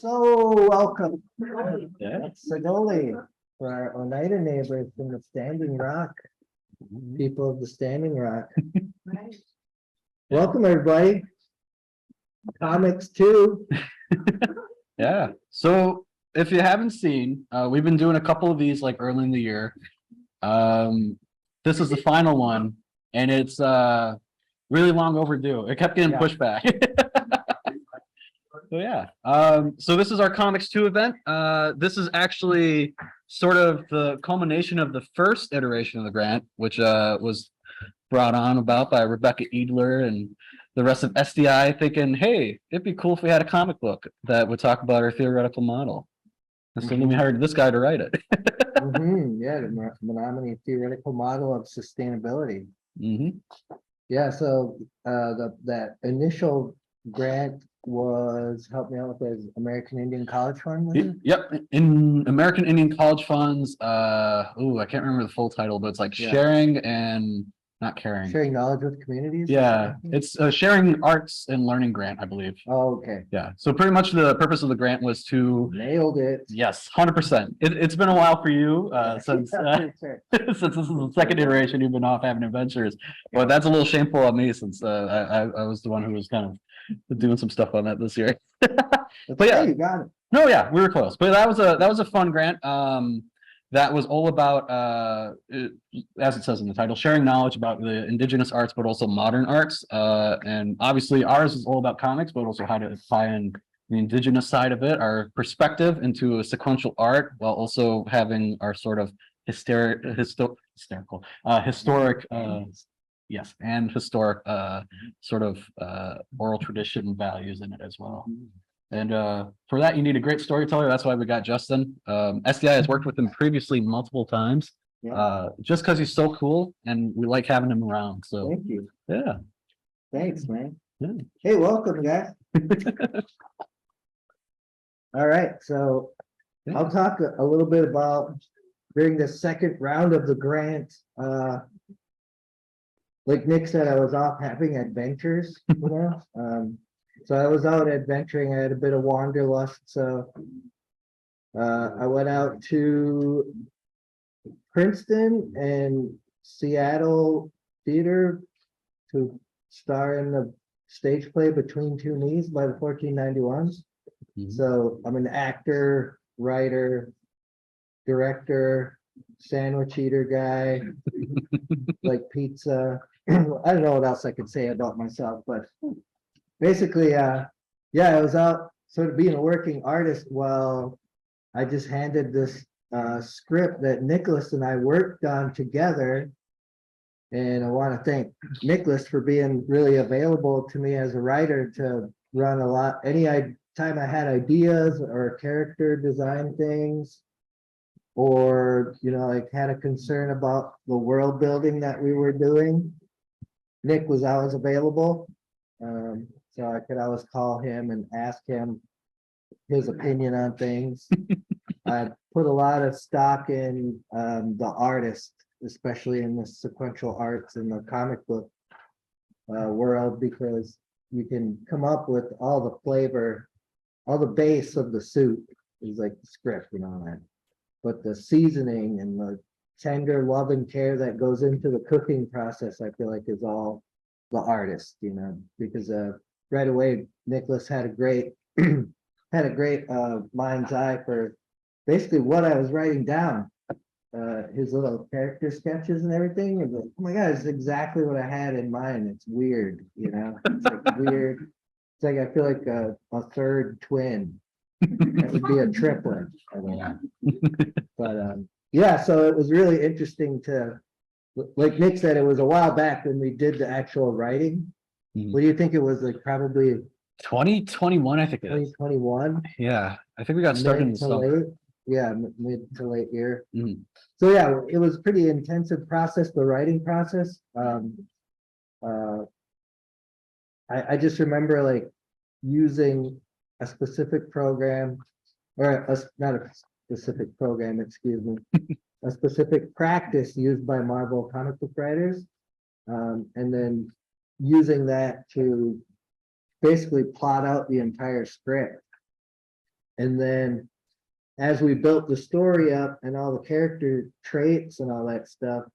Welcome. Yeah. That's Sagoli for our Oneida neighbors from the Standing Rock, people of the Standing Rock. Welcome, everybody. Comics too. Yeah. So if you haven't seen, we've been doing a couple of these like early in the year. This is the final one, and it's really long overdue. It kept getting pushed back. So yeah. So this is our Comics 2 event. This is actually sort of the culmination of the first iteration of the grant, which was brought on about by Rebecca Edler and the rest of SDI, thinking, hey, it'd be cool if we had a comic book that would talk about our theoretical model. And so then we hired this guy to write it. Yeah, the Menominee theoretical model of sustainability. Yeah, so that initial grant was, help me out with this, American Indian College Fund, was it? Yep, in American Indian College Funds, I can't remember the full title, but it's like sharing and not caring. Sharing knowledge with communities? Yeah, it's a sharing arts and learning grant, I believe. Oh, okay. Yeah, so pretty much the purpose of the grant was to Nailed it. yes, 100%. It's been a while for you since since this is the second iteration. You've been off having adventures, but that's a little shameful on me since I was the one who was kind of doing some stuff on that this year. But yeah, you got it. no, yeah, we were close, but that was a fun grant. That was all about, as it says in the title, sharing knowledge about the indigenous arts, but also modern arts. And obviously ours is all about comics, but also how to tie in the indigenous side of it, our perspective into a sequential art, while also having our sort of historic, yes, and historic sort of oral tradition values in it as well. And for that, you need a great storyteller. That's why we got Justin. SDI has worked with him previously multiple times, just because he's so cool and we like having him around. So Thank you. Yeah. Thanks, man. Yeah. Hey, welcome, guys. All right, so I'll talk a little bit about during the second round of the grant. Like Nick said, I was off having adventures, so I was out adventuring. I had a bit of wanderlust, so I went out to Princeton and Seattle theater to star in the stage play Between Two Knees by the 1491s. So I'm an actor, writer, director, sandwich eater guy, like pizza. I don't know what else I could say about myself, but basically, I was out sort of being a working artist while I just handed this script that Nicholas and I worked on together. And I want to thank Nicholas for being really available to me as a writer to run a lot. Any time I had ideas or character design things, or, like had a concern about the world building that we were doing, Nick was always available. So I could always call him and ask him his opinion on things. I put a lot of stock in the artist, especially in the sequential arts in the comic book world, because you can come up with all the flavor, all the base of the soup is like the script and all that. But the seasoning and the tender love and care that goes into the cooking process, I feel like is all the artist, because right away, Nicholas had a great mind's eye for basically what I was writing down, his little character sketches and everything. And like, oh my God, it's exactly what I had in mind. It's weird, it's like weird. It's like, I feel like a third twin. It would be a triplet. But yeah, so it was really interesting to, like Nick said, it was a while back when we did the actual writing. What do you think it was, like probably 2021, I think it is. 2021? Yeah, I think we got started in the summer. Yeah, mid to late year. So yeah, it was a pretty intensive process, the writing process. I just remember like using a specific program, or not a specific program, excuse me, a specific practice used by Marvel comic book writers, and then using that to basically plot out the entire script. And then as we built the story up and all the character traits and all that stuff,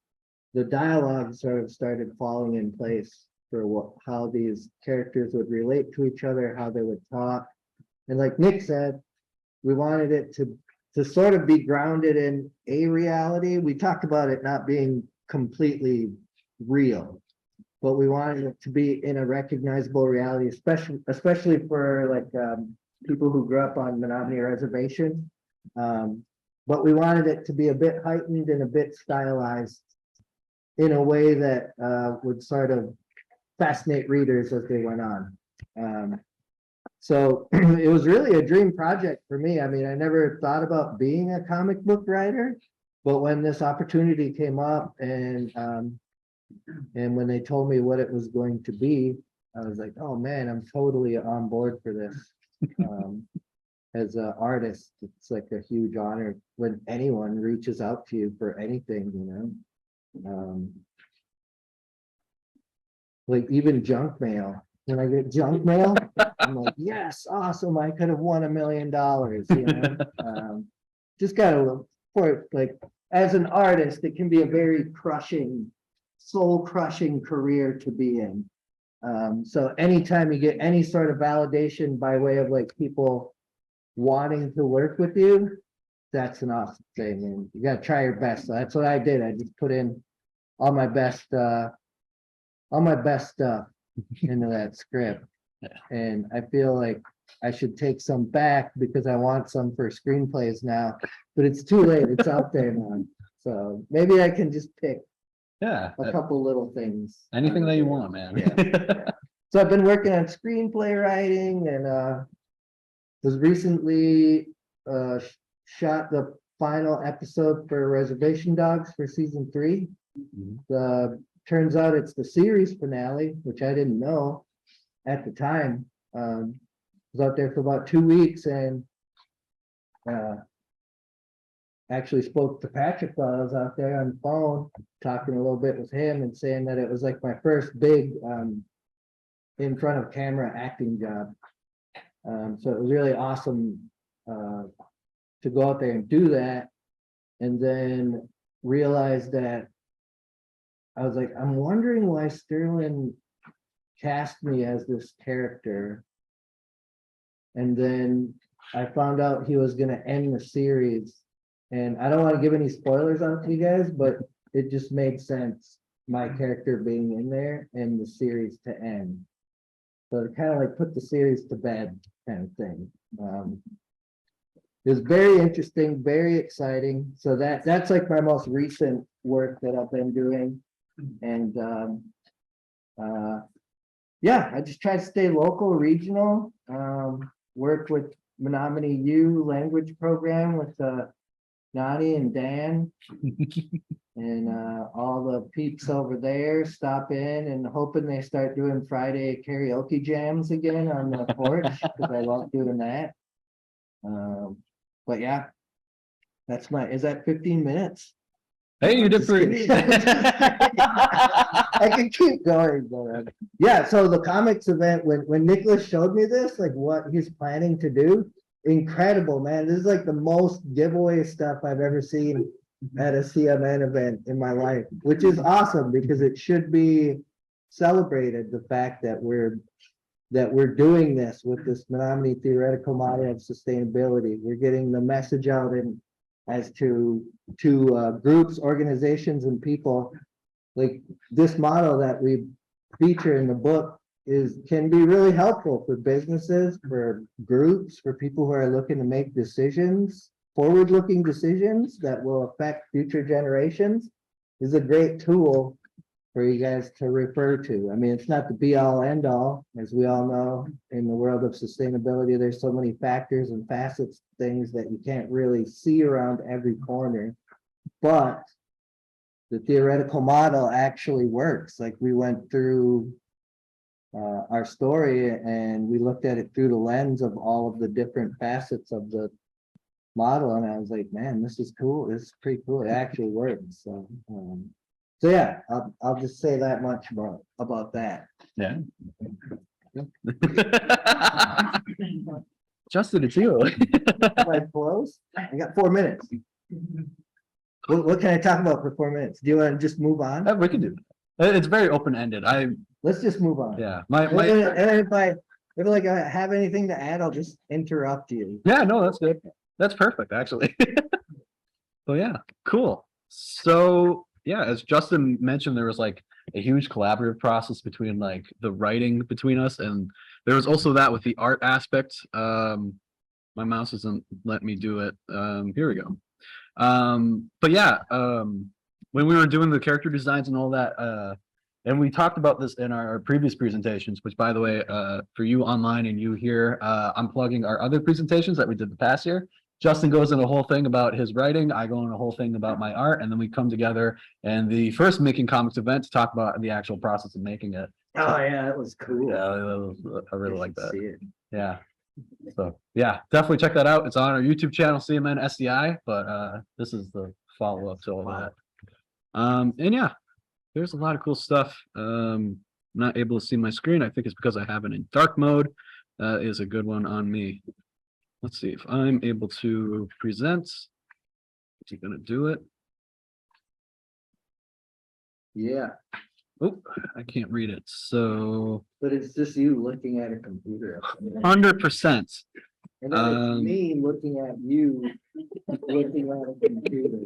the dialogue sort of started falling in place for how these characters would relate to each other, how they would talk. And like Nick said, we wanted it to sort of be grounded in a reality. We talked about it not being completely real, but we wanted it to be in a recognizable reality, especially for like people who grew up on Menominee Reservation. But we wanted it to be a bit heightened and a bit stylized in a way that would sort of fascinate readers as they went on. So it was really a dream project for me. I mean, I never thought about being a comic book writer, but when this opportunity came up and when they told me what it was going to be, I was like, oh man, I'm totally on board for this. As an artist, it's like a huge honor when anyone reaches out to you for anything, you know. Like even junk mail. When I get junk mail, I'm like, yes, awesome. I could have won $1 million, you know. Just gotta for like as an artist, it can be a very crushing, soul crushing career to be in. So anytime you get any sort of validation by way of like people wanting to work with you, that's an awesome thing. And you gotta try your best. So that's what I did. I just put in all my best stuff into that script. And I feel like I should take some back because I want some for screenplays now, but it's too late. It's out there now. So maybe I can just pick a couple little things. Anything that you want, man. Yeah. So I've been working on screenplay writing and was recently shot the final episode for Reservation Dogs for season 3. Turns out it's the series finale, which I didn't know at the time. Was out there for about 2 weeks and actually spoke to Patrick while I was out there on the phone, talking a little bit with him and saying that it was like my first big in front of camera acting job. So it was really awesome to go out there and do that, and then realize that I was like, I'm wondering why Sterling cast me as this character. And then I found out he was going to end the series. And I don't want to give any spoilers out to you guys, but it just made sense, my character being in there and the series to end. So it kind of like put the series to bed kind of thing. It was very interesting, very exciting. So that's like my most recent work that I've been doing. And yeah, I just try to stay local, regional, work with Menominee U language program with Nani and Dan and all the peeps over there stop in and hoping they start doing Friday karaoke jams again on the porch because I love doing that. But yeah, that's is that 15 minutes? Hey, you did pretty. I can keep going, but yeah. So the comics event, when Nicholas showed me this, like what he's planning to do, incredible, man. This is like the most giveaway stuff I've ever seen at a CMN event in my life, which is awesome because it should be celebrated. The fact that we're doing this with this Menominee theoretical model of sustainability, we're getting the message out and as to groups, organizations, and people. Like this model that we feature in the book can be really helpful for businesses, for groups, for people who are looking to make decisions, forward-looking decisions that will affect future generations. Is a great tool for you guys to refer to. I mean, it's not the be-all, end-all, as we all know. In the world of sustainability, there's so many factors and facets, things that you can't really see around every corner. But the theoretical model actually works. Like we went through our story and we looked at it through the lens of all of the different facets of the model, and I was like, man, this is cool. This is pretty cool. It actually works. So yeah, I'll just say that much about that. Yeah. Justin, it's you. Am I close? I got 4 minutes. What can I talk about for 4 minutes? Do you want to just move on? We can do that. It's very open-ended. Let's just move on. Yeah, And if like I have anything to add, I'll just interrupt you. yeah, no, that's good. That's perfect, actually. So yeah, cool. So yeah, as Justin mentioned, there was like a huge collaborative process between like the writing between us, and there was also that with the art aspect. My mouse isn't letting me do it. Here we go. But yeah, when we were doing the character designs and all that, and we talked about this in our previous presentations, which by the way, for you online and you here, I'm plugging our other presentations that we did the past year. Justin goes in a whole thing about his writing, I go in a whole thing about my art, and then we come together and the first Making Comics event to talk about the actual process of making it. Oh yeah, that was cool. Yeah, I really like that. See it. Yeah. So yeah, definitely check that out. It's on our YouTube channel, C.O.M.I.C.S, but this is the follow-up to all that. And yeah, there's a lot of cool stuff. I'm not able to see my screen. I think it's because I have it in dark mode. Is a good one on me. Let's see if I'm able to present. Is he gonna do it? Yeah, Oh, I can't read it. So but it's just you looking at a computer. 100%. And then it's me looking at you looking at a computer.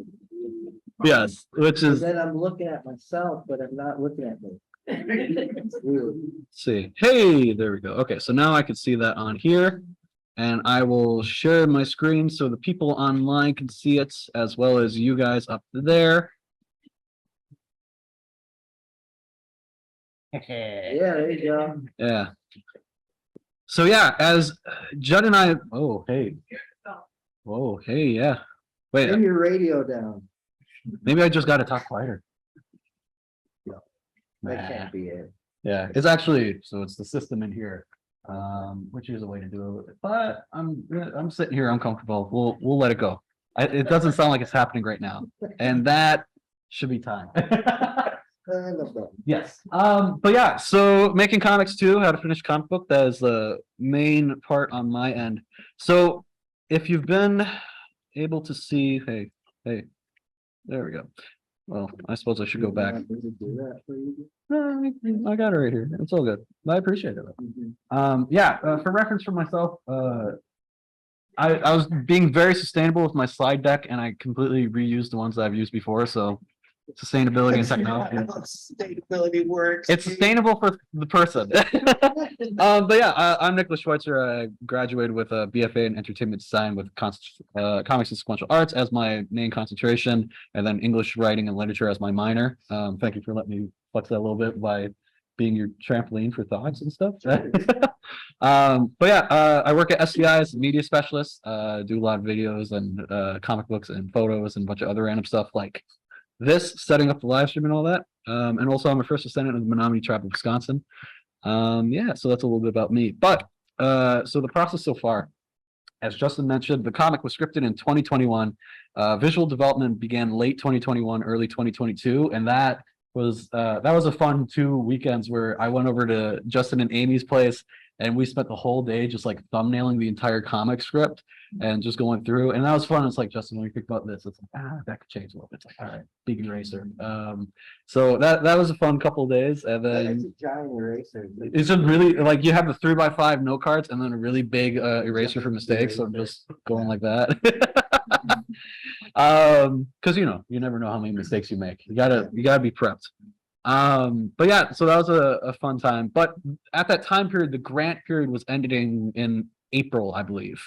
Yes, which And is, then I'm looking at myself, but I'm not looking at me. It's weird. let's see. Hey, there we go. Okay, so now I can see that on here. And I will share my screen so the people online can see it as well as you guys up there. Yeah, there you go. Yeah. So yeah, as Judd and I, oh, hey. Whoa, hey, yeah. Wait, Turn your radio down. maybe I just got to talk quieter. That Nah. can't be it. Yeah, it's actually, so it's the system in here, which is a way to do it, but I'm sitting here uncomfortable. We'll let it go. It doesn't sound like it's happening right now, and that should be time. I love that. Yes. But yeah, so making comics too, how to finish a comic book, that is the main part on my end. So if you've been able to see, hey, there we go. Well, I suppose I should go back. You want me to do that for you? I got it right here. It's all good. I appreciate it. Yeah, for reference for myself, I was being very sustainable with my slide deck, and I completely reused the ones that I've used before. So sustainability and technology. Sustainability works. It's sustainable for the person. But yeah, I'm Nicholas Schwitzer. I graduated with a BFA in entertainment design with comics and sequential arts as my main concentration, and then English writing and literature as my minor. Thank you for letting me flex that a little bit by being your trampoline for thoughts and stuff. But yeah, I work at SCI as a media specialist, do a lot of videos and comic books and photos and a bunch of other random stuff like this, setting up the live stream and all that. And also I'm a first descendant of the Menominee tribe of Wisconsin. Yeah, so that's a little bit about me. But so the process so far, as Justin mentioned, the comic was scripted in 2021. Visual development began late 2021, early 2022, and that was a fun 2 weekends where I went over to Justin and Amy's place, and we spent the whole day just like thumbnailing the entire comic script and just going through. And that was fun. It's like, Justin, when you think about this, it's like, that could change a little bit. It's like, all right, big eraser. So that was a fun couple of days. And then It's a giant eraser. it's just really like you have the 3x5 note cards and then a really big eraser for mistakes. So I'm just going like that. Because you never know how many mistakes you make. You gotta be prepped. But yeah, so that was a fun time. But at that time period, the grant period was ending in April, I believe.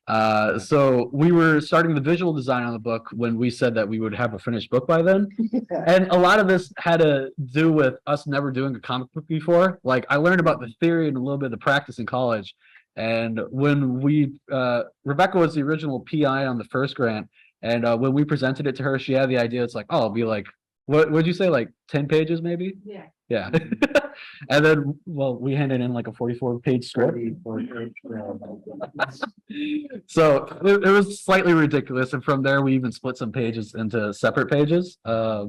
So we were starting the visual design on the book when we said that we would have a finished book by then. And a lot of this had to do with us never doing a comic book before. Like I learned about the theory and a little bit of the practice in college. And when Rebecca was the original PI on the first grant. And when we presented it to her, she had the idea. It's like, oh, it'll be like, what would you say? Like 10 pages, maybe? Yeah. Yeah. And then, well, we handed in like a 44-page script. 44 So it was slightly ridiculous. And from there, we even split some pages into separate pages. A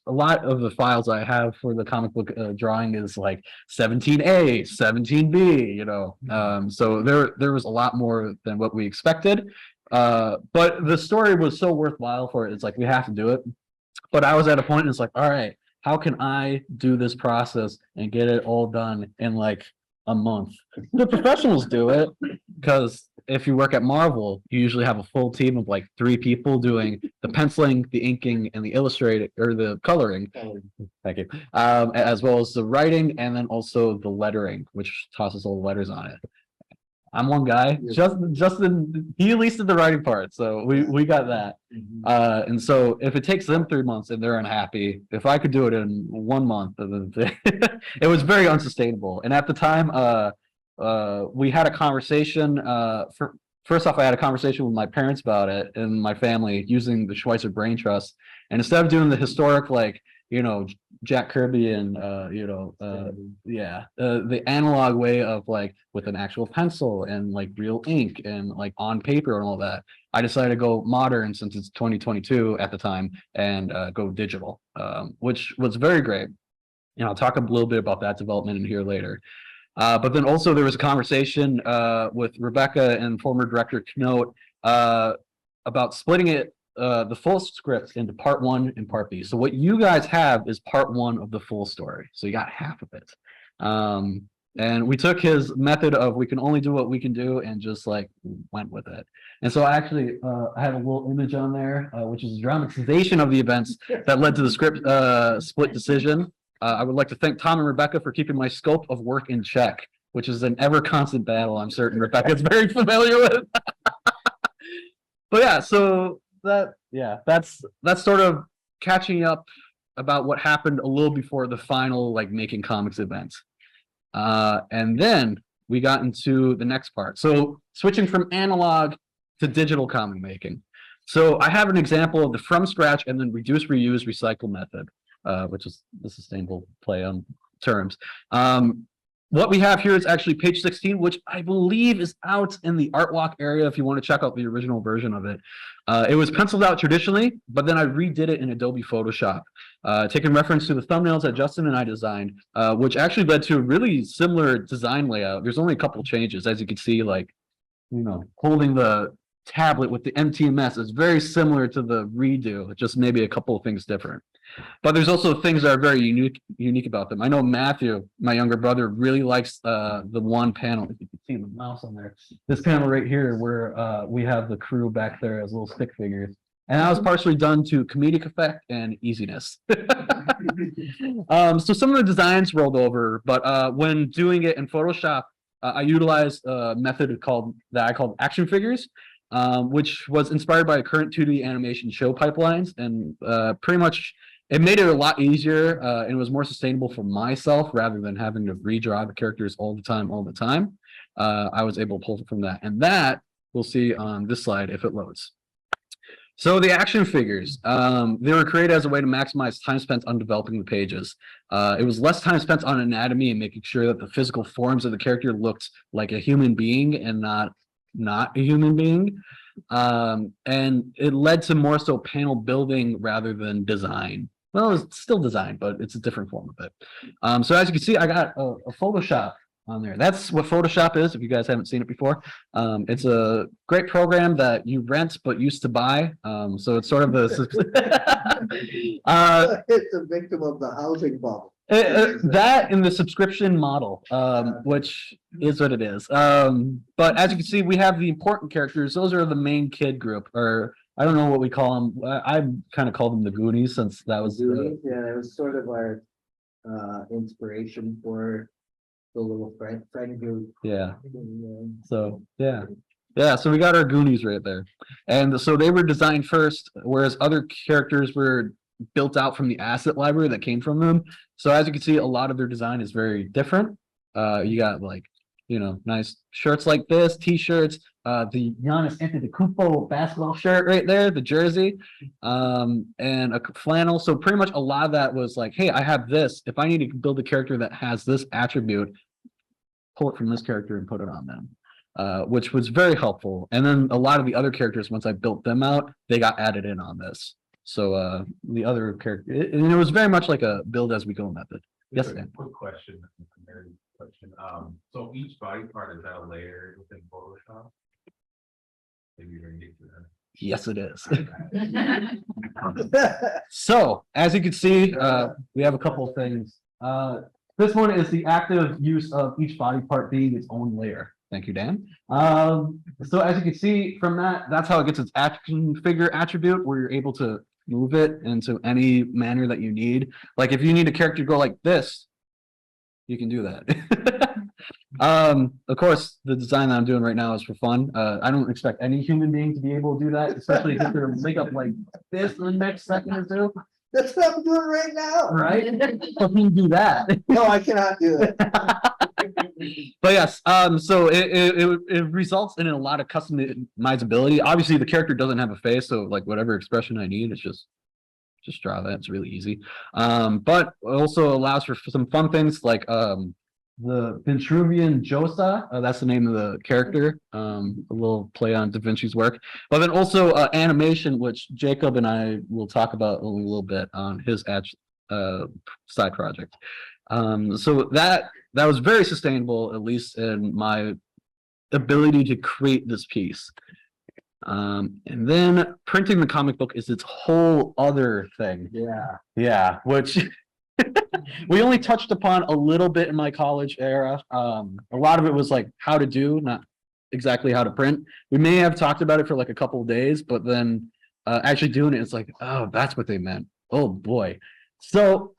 lot of the files I have for the comic book drawing is like 17A, 17B, you know. So there was a lot more than what we expected. But the story was so worthwhile for it. It's like, we have to do it. But I was at a point and it's like, all right, how can I do this process and get it all done in like a month? The professionals do it, because if you work at Marvel, you usually have a full team of like 3 people doing the penciling, the inking, and the illustrating or the coloring. Thank you. As well as the writing, and then also the lettering, which tosses all the letters on it. I'm one guy. Justin, he at least did the writing part, so we got that. And so if it takes them 3 months and they're unhappy, if I could do it in 1 month, it was very unsustainable. And at the time, we had a conversation. First off, I had a conversation with my parents about it and my family using the Schwitzer Brain Trust. And instead of doing the historic, like, you know, Jack Kirby and the analog way of like with an actual pencil and like real ink and like on paper and all that, I decided to go modern since it's 2022 at the time and go digital, which was very great. You know, I'll talk a little bit about that development in here later. But then also there was a conversation with Rebecca and former director Knote about splitting it, the full script, into part 1 and part B. So what you guys have is part 1 of the full story. So you got half of it. And we took his method of we can only do what we can do and just like went with it. And so I have a little image on there, which is a dramatization of the events that led to the script split decision. I would like to thank Tom and Rebecca for keeping my scope of work in check, which is an ever constant battle I'm certain Rebecca's very familiar with. But yeah, so that's sort of catching up about what happened a little before the final like making comics event. And then we got into the next part. So switching from analog to digital comic making. So I have an example of the from scratch and then reduce, reuse, recycle method, which is the sustainable play on terms. What we have here is actually page 16, which I believe is out in the art walk area if you want to check out the original version of it. It was penciled out traditionally, but then I redid it in Adobe Photoshop, taking reference to the thumbnails that Justin and I designed, which actually led to a really similar design layout. There's only a couple changes, as you can see, like, you know, holding the tablet with the MTMS is very similar to the redo, just maybe a couple of things different. But there's also things that are very unique about them. I know Matthew, my younger brother, really likes the one panel. If you can see the mouse on there, this panel right here, where we have the crew back there as little stick figures, and that was partially done to comedic effect and easiness. So some of the designs rolled over, but when doing it in Photoshop, I utilized a method that I called action figures, which was inspired by current 2D animation show pipelines, and pretty much it made it a lot easier and it was more sustainable for myself rather than having to redraw the characters all the time. I was able to pull from that, and that we'll see on this slide if it loads. So the action figures, they were created as a way to maximize time spent on developing the pages. It was less time spent on anatomy and making sure that the physical forms of the character looked like a human being and not a human being. And it led to more so panel building rather than design. Well, it's still design, but it's a different form of it. So as you can see, I got a Photoshop on there. That's what Photoshop is, if you guys haven't seen it before. It's a great program that you rent but used to buy. So it's sort of the it's a victim of the housing bubble. That in the subscription model, which is what it is. But as you can see, we have the important characters. Those are the main kid group, or I don't know what we call them. I kind of call them the Goonies, since that was yeah, it was sort of our inspiration for the little friend group. Yeah. So yeah. So we got our Goonies right there, and so they were designed first, whereas other characters were built out from the asset library that came from them. So as you can see, a lot of their design is very different. You got like nice shirts like this, t-shirts, the Giannis Antetokounmpo basketball shirt right there, the jersey, and a flannel. So pretty much a lot of that was like, hey, I have this. If I need to build a character that has this attribute, pull it from this character and put it on them, which was very helpful. And then a lot of the other characters, once I built them out, they got added in on this. So the other character, and it was very much like a build as we go method. Yes, Dan. Quick question. So each body part, is that a layer within Photoshop? Maybe you're gonna get to that. Yes, it is. So as you can see, we have a couple of things. This one is the active use of each body part being its own layer. Thank you, Dan. So as you can see from that, that's how it gets its action figure attribute, where you're able to move it into any manner that you need. Like if you need a character to go like this, you can do that. Of course, the design that I'm doing right now is for fun. I don't expect any human being to be able to do that, especially if they're makeup like this in the next second or two. That's what I'm doing right now. Right? So can you do that? No, I cannot do it. But yes, so it results in a lot of customizability. Obviously, the character doesn't have a face, so like whatever expression I need, it's just draw that. It's really easy. But it also allows for some fun things like the Vitruvian Josa, that's the name of the character, a little play on Da Vinci's work. But then also animation, which Jacob and I will talk about a little bit on his side project. So that was very sustainable, at least in my ability to create this piece. And then printing the comic book is its whole other thing. Yeah, which we only touched upon a little bit in my college era. A lot of it was like how to do, not exactly how to print. We may have talked about it for like a couple of days, but then actually doing it, it's like, oh, that's what they meant. Oh boy. So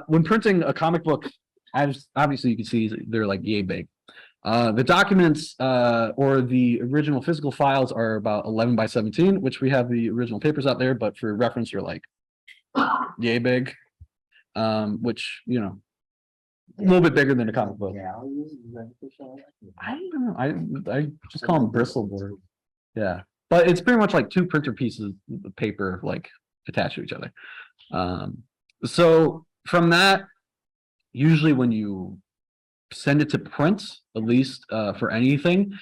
when printing a comic book, as obviously you can see, they're like yay big. The documents or the original physical files are about 11 by 17, which we have the original papers out there, but for reference, you're like yay big, which, a little bit bigger than a comic book. I don't know. I just call them bristle board. Yeah, but it's pretty much like two printer pieces of paper like attached to each other. So from that, usually when you send it to print, at least for anything,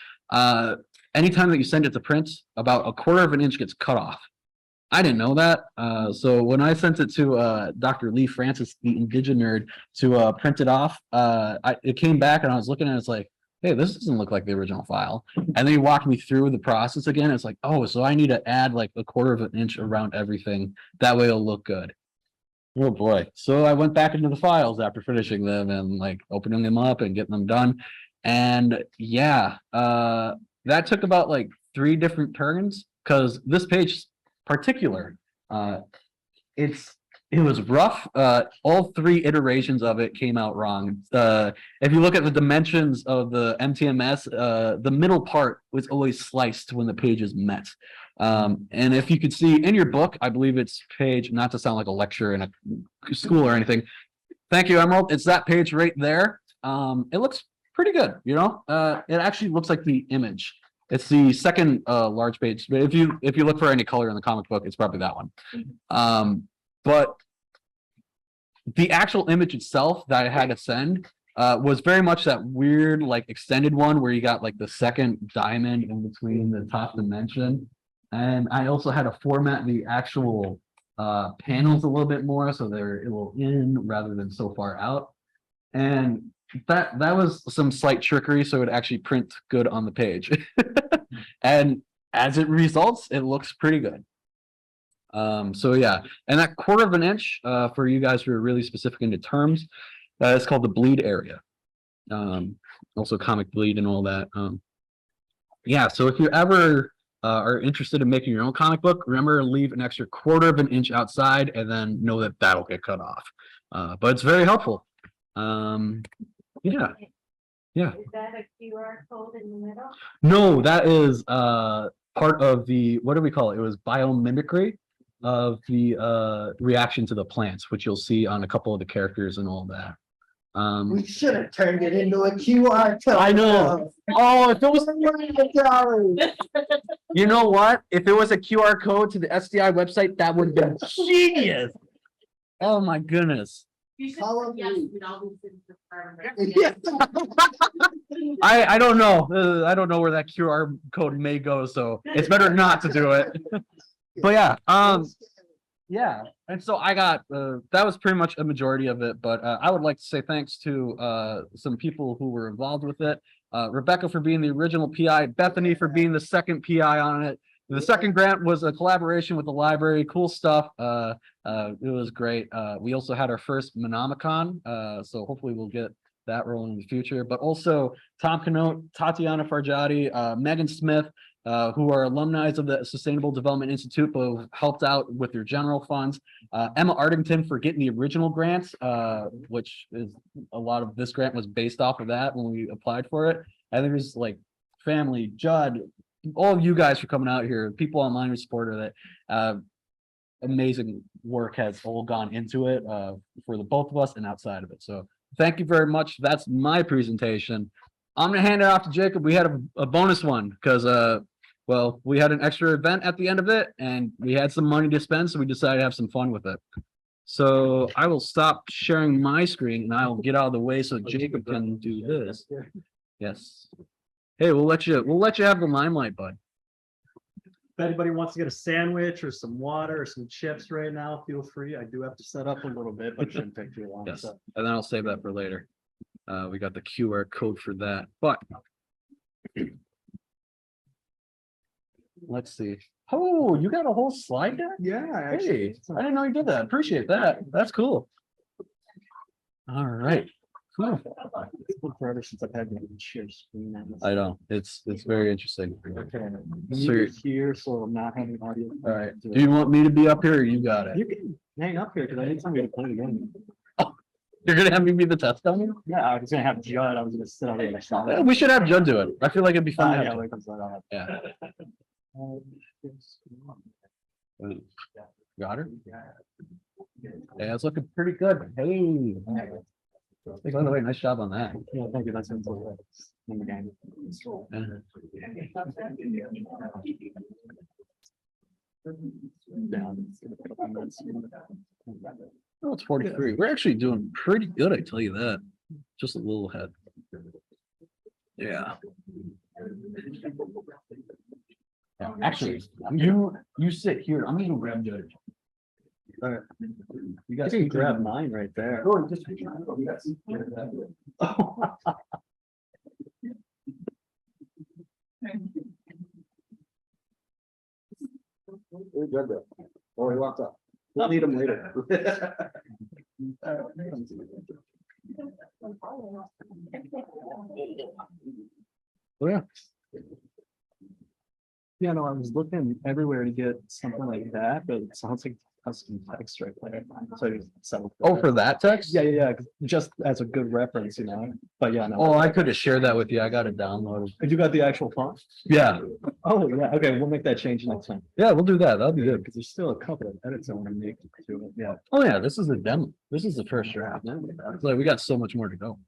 anytime that you send it to print, about 1/4 of an inch gets cut off. I didn't know that. So when I sent it to Dr. Lee Francis, the Indigen nerd, to print it off, it came back and I was looking at it, it's like, hey, this doesn't look like the original file. And then he walked me through the process again. It's like, oh, so I need to add like 1/4 of an inch around everything. That way it'll look good. Oh boy. So I went back into the files after finishing them and like opening them up and getting them done. And yeah, that took about like 3 different turns because this page particular, it was rough. All 3 iterations of it came out wrong. If you look at the dimensions of the MTMS, the middle part was always sliced when the pages met. And if you could see in your book, I believe it's page, not to sound like a lecture in a school or anything. Thank you, Emerald. It's that page right there. It looks pretty good, it actually looks like the image. It's the second large page. But if you look for any color in the comic book, it's probably that one. But the actual image itself that I had to send was very much that weird, like extended one where you got like the second diamond in between the top dimension. And I also had to format the actual panels a little bit more so they're a little in rather than so far out. And that was some slight trickery, so it actually print good on the page. And as it results, it looks pretty good. So yeah, and that 1/4 of an inch for you guys who are really specific into terms, it's called the bleed area. Also comic bleed and all that. Yeah, so if you ever are interested in making your own comic book, remember to leave an extra 1/4 of an inch outside and then know that that'll get cut off. But it's very helpful. Yeah. Is that a QR code in the middle? No, that is part of the, what do we call it? It was biomimicry of the reaction to the plants, which you'll see on a couple of the characters and all that. We should have turned it into a QR code. I know. Oh, if it was, you know what? If it was a QR code to the SDI website, that would have been genius. Oh my goodness. You should, Follow yes, me. we'd all be sitting in front of it. I don't know. I don't know where that QR code may go, so it's better not to do it. But yeah, yeah. And so I got that was pretty much a majority of it, but I would like to say thanks to some people who were involved with it. Rebecca for being the original PI, Bethany for being the second PI on it. The second grant was a collaboration with the library. Cool stuff. It was great. We also had our first Menominee, so hopefully we'll get that rolling in the future. But also Tom Canote, Tatiana Farjadi, Megan Smith, who are alumni of the Sustainable Development Institute, but have helped out with their general funds. Emma Ardington for getting the original grants, which is a lot of this grant was based off of that when we applied for it. I think there's like family, Judd, all of you guys for coming out here, people online who supported it. Amazing work has all gone into it for the both of us and outside of it. So thank you very much. That's my presentation. I'm gonna hand it off to Jacob. We had a bonus one because well, we had an extra event at the end of it and we had some money to spend, so we decided to have some fun with it. So I will stop sharing my screen and I will get out of the way so Jacob can do this. Yes. Hey, we'll let you have the limelight, bud. If anybody wants to get a sandwich or some water or some chips right now, feel free. I do have to set up a little bit, but it shouldn't take too long. Yes, So and then I'll save that for later. We got the QR code for that, but let's see. Oh, you got a whole slide deck? yeah, Hey, I didn't know you did that. Appreciate that. That's cool. All right. Cool. it's been forever since I've had to share screen. on this. I know, it's very interesting. Okay. So You you're- here, so I'm not having audio. All right. Do you want me to be up here or you got it? You can hang up here because I need somebody to play the game. You're gonna have me be the test dummy? Yeah, I was gonna have Judd. I was gonna sit on the other side. Yeah, we should have Judd do it. I feel like it'd be fun. to have Yeah, Judd. wait, I'm sorry, I'll have- Yeah. Got her? Yeah, it's looking pretty good. Hey. By the way, nice job on that. Yeah, thank you. That's in the game. Yeah. Yeah. Oh, it's 43. We're actually doing pretty good, I tell you that. Just a little ahead. Yeah. Yeah, actually, you sit here. I'm gonna grab Judge. All right. You I guys can grab mine right there. Oh, just. Oh, he walked up. We'll need him later. Oh, yeah. Yeah, no, I was looking everywhere to get something like that, but it sounds like custom text right there. So I just settled. Oh, for that text? Yeah, yeah, yeah, just as a good reference, you know, but yeah, no. Oh, I could have shared that with you. I got it downloaded. You got the actual font? Yeah, Oh, yeah, okay, we'll make that change next time. yeah, we'll do that. That'll be good. Because there's still a couple of edits I want to make to it, yeah. Oh, yeah, this is a demo. This is the first draft. Like, we got so much more to go.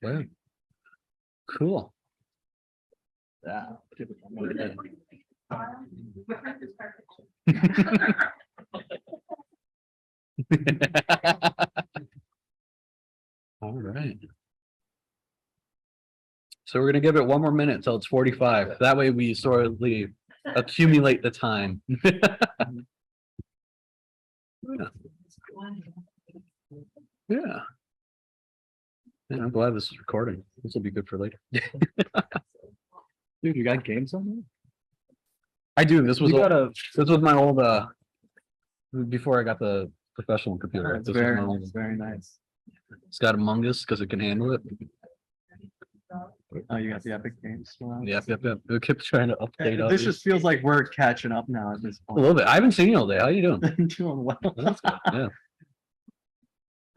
Yeah. Cool. Yeah. All right. So we're gonna give it one more minute till it's 45. That way we sort of accumulate the time. Yeah. Yeah, I'm glad this is recording. This will be good for later. Dude, you got games on there? I do. This was You got a. this was my old before I got the professional computer. It's This was very, my old- very nice. It's got Among Us because it can handle it. Oh, you got the Epic Games still on? Yep. We kept trying to update us. This just feels like we're catching up now at this a point. little bit. I haven't seen you all day. How you doing? I'm doing well. That's good. Yeah.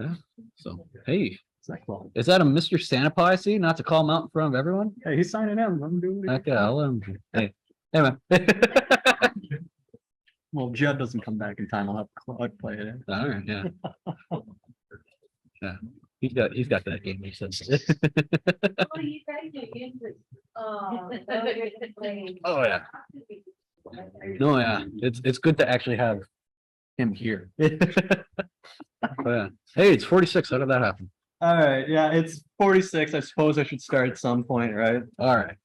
Yeah. So hey, It's like, well, is that a Mr. Santa Pie I see? Not to call him out in front of everyone? hey, he's signing in. I'm doing it. Okay, I'll let him. Hey, hey man. Well, Judd doesn't come back in time. I'll have Claude play it in. All right, yeah. Yeah. He's got that game. He says. Oh, you guys are usually, oh, those are the things. Oh, yeah. No, yeah, it's good to actually have him here. Oh, yeah. Hey, it's 46. How did that happen? All right, yeah, it's 46. I suppose I should start at some point, right? All right.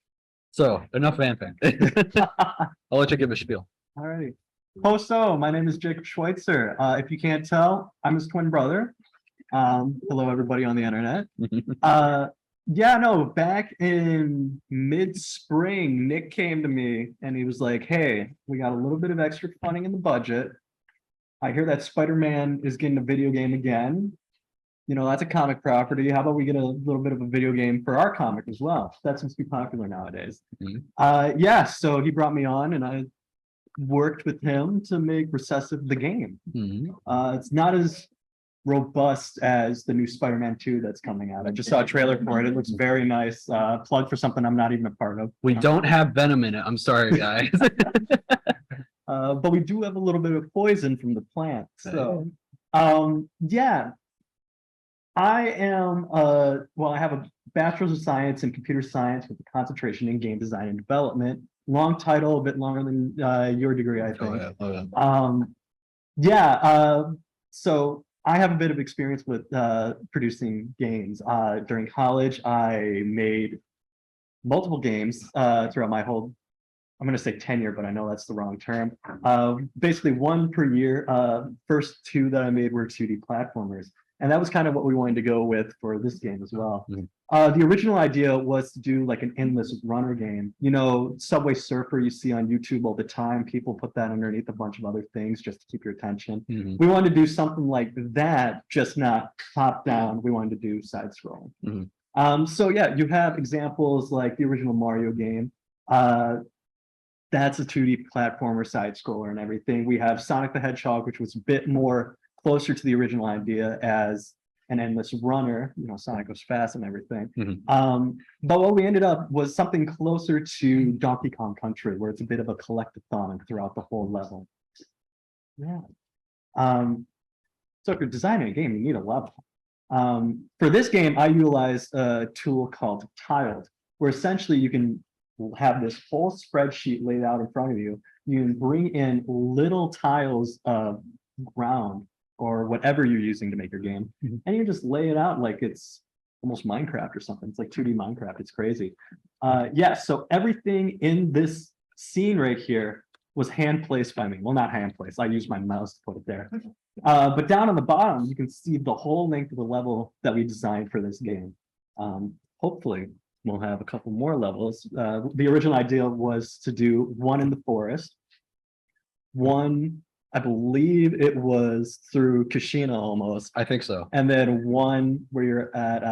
So enough vamping. I'll let you give a spiel. All right. So my name is Jacob Schwitzer. If you can't tell, I'm his twin brother. Hello, everybody on the internet. Yeah, no, back in mid-spring, Nick came to me and he was like, hey, we got a little bit of extra funding in the budget. I hear that Spider-Man is getting a video game again. You know, that's a comic property. How about we get a little bit of a video game for our comic as well? That seems to be popular nowadays. Yeah, so he brought me on and I worked with him to make Recessive the game. It's not as robust as the new Spider-Man 2 that's coming out. I just saw a trailer for it. It looks very nice. Plug for something I'm not even a part of. We don't have venom in it. I'm sorry, guys. But we do have a little bit of poison from the plant. So, yeah. I am, well, I have a bachelor's of science in computer science with a concentration in game design and development. Long title, a bit longer than your degree, I think. So I have a bit of experience with producing games. During college, I made multiple games throughout my whole, I'm going to say tenure, but I know that's the wrong term. Basically one per year. First two that I made were 2D platformers. And that was kind of what we wanted to go with for this game as well. The original idea was to do like an endless runner game. You know, Subway Surfer you see on YouTube all the time. People put that underneath a bunch of other things just to keep your attention. We wanted to do something like that, just not top down. We wanted to do side scrolling. So yeah, you have examples like the original Mario game. That's a 2D platformer side scroller and everything. We have Sonic the Hedgehog, which was a bit more closer to the original idea as an endless runner, you know, Sonic goes fast and everything. But what we ended up was something closer to Donkey Kong Country, where it's a bit of a collectathon throughout the whole level. Yeah. So if you're designing a game, you need a level. For this game, I utilized a tool called Tiled, where essentially you can have this whole spreadsheet laid out in front of you. You can bring in little tiles of ground or whatever you're using to make your game, and you just lay it out like it's almost Minecraft or something. It's like 2D Minecraft. It's crazy. Yeah, so everything in this scene right here was hand placed by me. Well, not hand placed. I used my mouse to put it there. But down on the bottom, you can see the whole length of the level that we designed for this game. Hopefully, we'll have a couple more levels. The original idea was to do one in the forest, one, I believe it was through Kashina almost. I think so. And then one where you're at,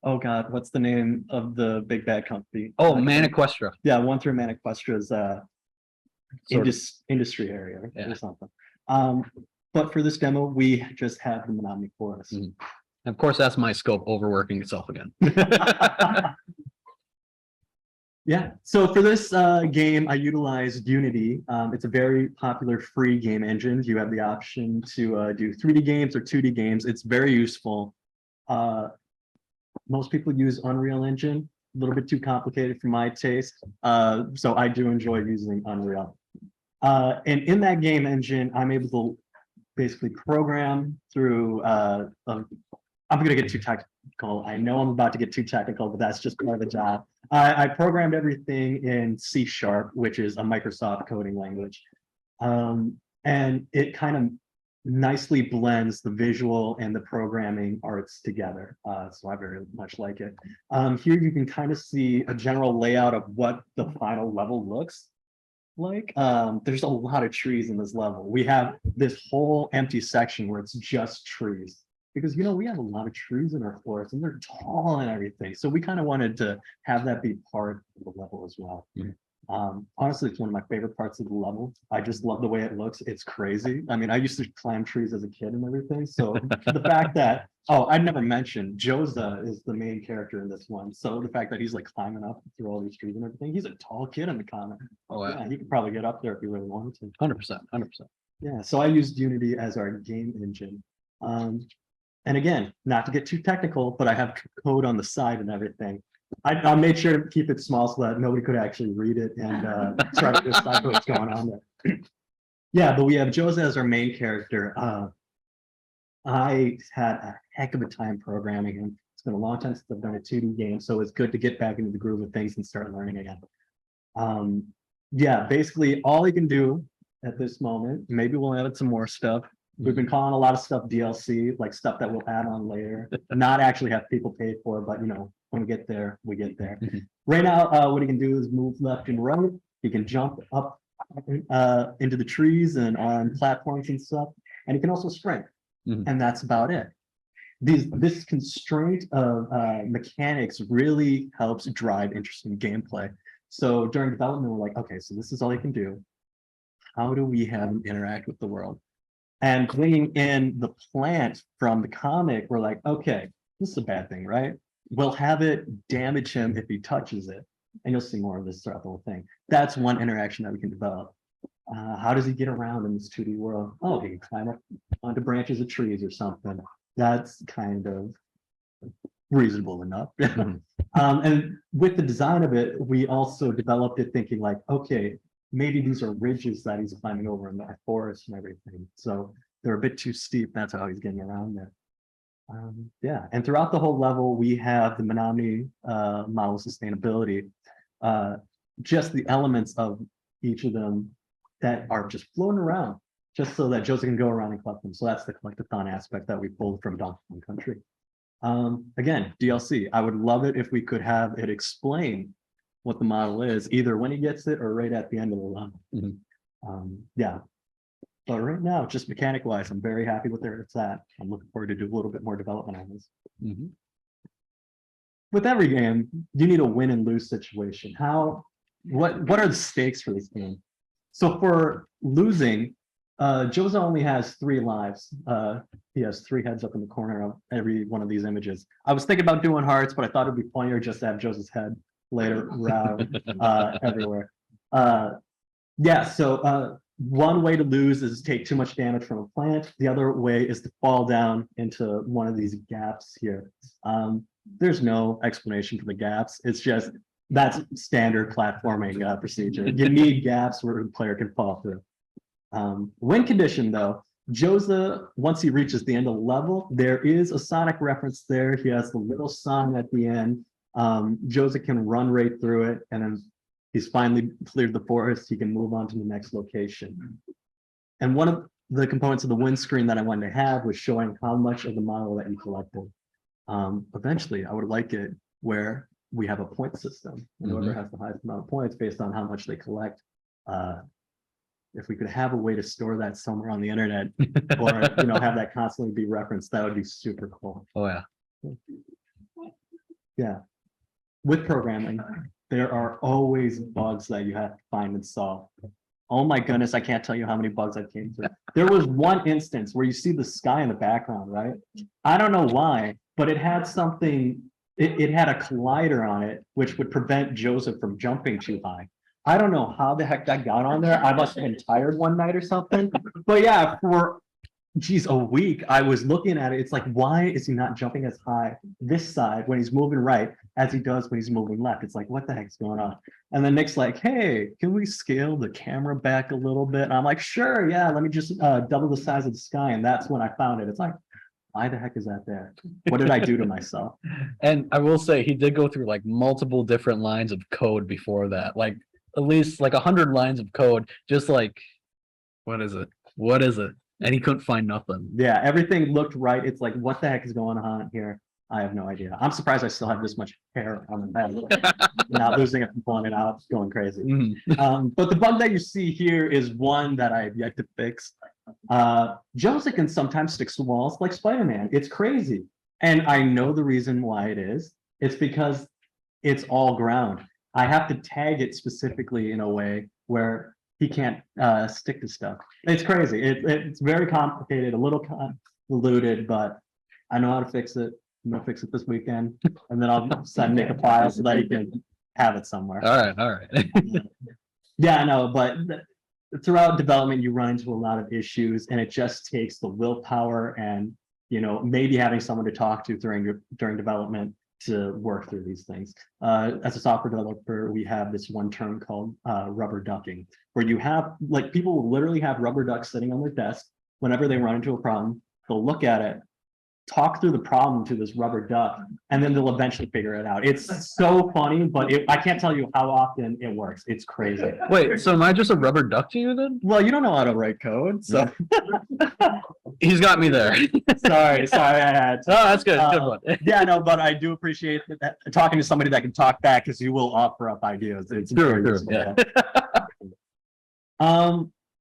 oh God, what's the name of the big bad company? Oh, Maniquestra. Yeah, one through Maniquestra's industry area or something. But for this demo, we just have the Menominee Forest. Of course, that's my scope overworking itself again. Yeah, so for this game, I utilized Unity. It's a very popular free game engine. You have the option to do 3D games or 2D games. It's very useful. Most people use Unreal Engine, a little bit too complicated for my taste. So I do enjoy using Unreal. And in that game engine, I'm able to basically program through, I'm gonna get too technical. I know I'm about to get too technical, but that's just part of the job. I programmed everything in C#, which is a Microsoft coding language. And it kind of nicely blends the visual and the programming arts together. So I very much like it. Here you can kind of see a general layout of what the final level looks like. There's a lot of trees in this level. We have this whole empty section where it's just trees. Because, you know, we have a lot of trees in our forest and they're tall and everything. So we kind of wanted to have that be part of the level as well. Honestly, it's one of my favorite parts of the level. I just love the way it looks. It's crazy. I mean, I used to climb trees as a kid and everything. So the fact that, oh, I never mentioned Joza is the main character in this one. So the fact that he's like climbing up through all these trees and everything, he's a tall kid in the comic. Oh, wow. Yeah, he could probably get up there if he really wanted to. 100%, 100%. Yeah, so I used Unity as our game engine. And again, not to get too technical, but I have code on the side and everything. I made sure to keep it small so that nobody could actually read it and try to decipher what's going on there. Yeah, but we have Jose as our main character. I had a heck of a time programming him. It's been a long time since I've done a 2D game, so it's good to get back into the groove of things and start learning again. Yeah, basically all you can do at this moment, maybe we'll add some more stuff. We've been calling a lot of stuff DLC, like stuff that we'll add on later, not actually have people pay for, but you know, when we get there, we get there. Right now, what you can do is move left and right. You can jump up into the trees and on platforms and stuff, and you can also sprint. And that's about it. This constraint of mechanics really helps drive interesting gameplay. So during development, we're like, okay, so this is all you can do. How do we have him interact with the world? And bringing in the plant from the comic, we're like, okay, this is a bad thing, right? We'll have it damage him if he touches it. And you'll see more of this throughout the whole thing. That's one interaction that we can develop. How does he get around in this 2D world? Oh, he can climb up onto branches of trees or something. That's kind of reasonable enough. And with the design of it, we also developed it thinking like, okay, maybe these are ridges that he's climbing over in the forest and everything. So they're a bit too steep. That's how he's getting around there. Yeah, and throughout the whole level, we have the Menominee model sustainability. Just the elements of each of them that are just floating around, just so that Joseph can go around and collect them. So that's the collectathon aspect that we pulled from Donkey Kong Country. Again, DLC. I would love it if we could have it explain what the model is, either when he gets it or right at the end of the level. Yeah. But right now, just mechanic wise, I'm very happy with where it's at. I'm looking forward to do a little bit more development on this. With every game, you need a win and lose situation. What are the stakes for this game? So for losing, Jose only has 3 lives. He has 3 heads up in the corner of every one of these images. I was thinking about doing hearts, but I thought it'd be funnier just to have Jose's head later around everywhere. Yeah, so one way to lose is take too much damage from a plant. The other way is to fall down into one of these gaps here. There's no explanation for the gaps. It's just that's standard platforming procedure. You need gaps where the player can fall through. Win condition though, Jose, once he reaches the end of the level, there is a Sonic reference there. He has the little song at the end. Jose can run right through it, and then he's finally cleared the forest. He can move on to the next location. And one of the components of the win screen that I wanted to have was showing how much of the model that you collected. Eventually, I would like it where we have a point system. Whoever has the highest amount of points based on how much they collect. If we could have a way to store that somewhere on the internet, or have that constantly be referenced, that would be super cool. Oh yeah. Yeah. With programming, there are always bugs that you have to find and solve. Oh my goodness, I can't tell you how many bugs I came through. There was one instance where you see the sky in the background, right? I don't know why, but it had something, it had a collider on it, which would prevent Joseph from jumping too high. I don't know how the heck that got on there. I must have been tired one night or something. But yeah, for a week, I was looking at it. It's like, why is he not jumping as high this side when he's moving right as he does when he's moving left? It's like, what the heck's going on? And then Nick's like, hey, can we scale the camera back a little bit? And I'm like, sure, yeah, let me just double the size of the sky. And that's when I found it. It's like, why the heck is that there? What did I do to myself? And I will say he did go through like multiple different lines of code before that, like at least like 100 lines of code, just like, what is it? What is it? And he couldn't find nothing. Yeah, everything looked right. It's like, what the heck is going on here? I have no idea. I'm surprised I still have this much hair on the head. Not losing it from pulling it out, going crazy. But the bug that you see here is one that I have yet to fix. Joseph can sometimes stick to walls like Spider-Man. It's crazy. And I know the reason why it is. It's because it's all ground. I have to tag it specifically in a way where he can't stick to stuff. It's crazy. It's very complicated, a little convoluted, but I know how to fix it. I'm gonna fix it this weekend, and then I'll send Nick a file so that he can have it somewhere. All right. Yeah, I know, but throughout development, you run into a lot of issues, and it just takes the willpower and maybe having someone to talk to during development to work through these things. As a software developer, we have this one term called rubber ducking, where you have like people will literally have rubber ducks sitting on their desk. Whenever they run into a problem, they'll look at it, talk through the problem to this rubber duck, and then they'll eventually figure it out. It's so funny, but I can't tell you how often it works. It's crazy. Wait, so am I just a rubber duck to you then? Well, you don't know how to write code, so He's got me there. sorry, I had Oh, that's good. Good Uh, one. Yeah, no, but I do appreciate that, talking to somebody that can talk back because you will offer up ideas. It's Sure, very sure, useful, yeah.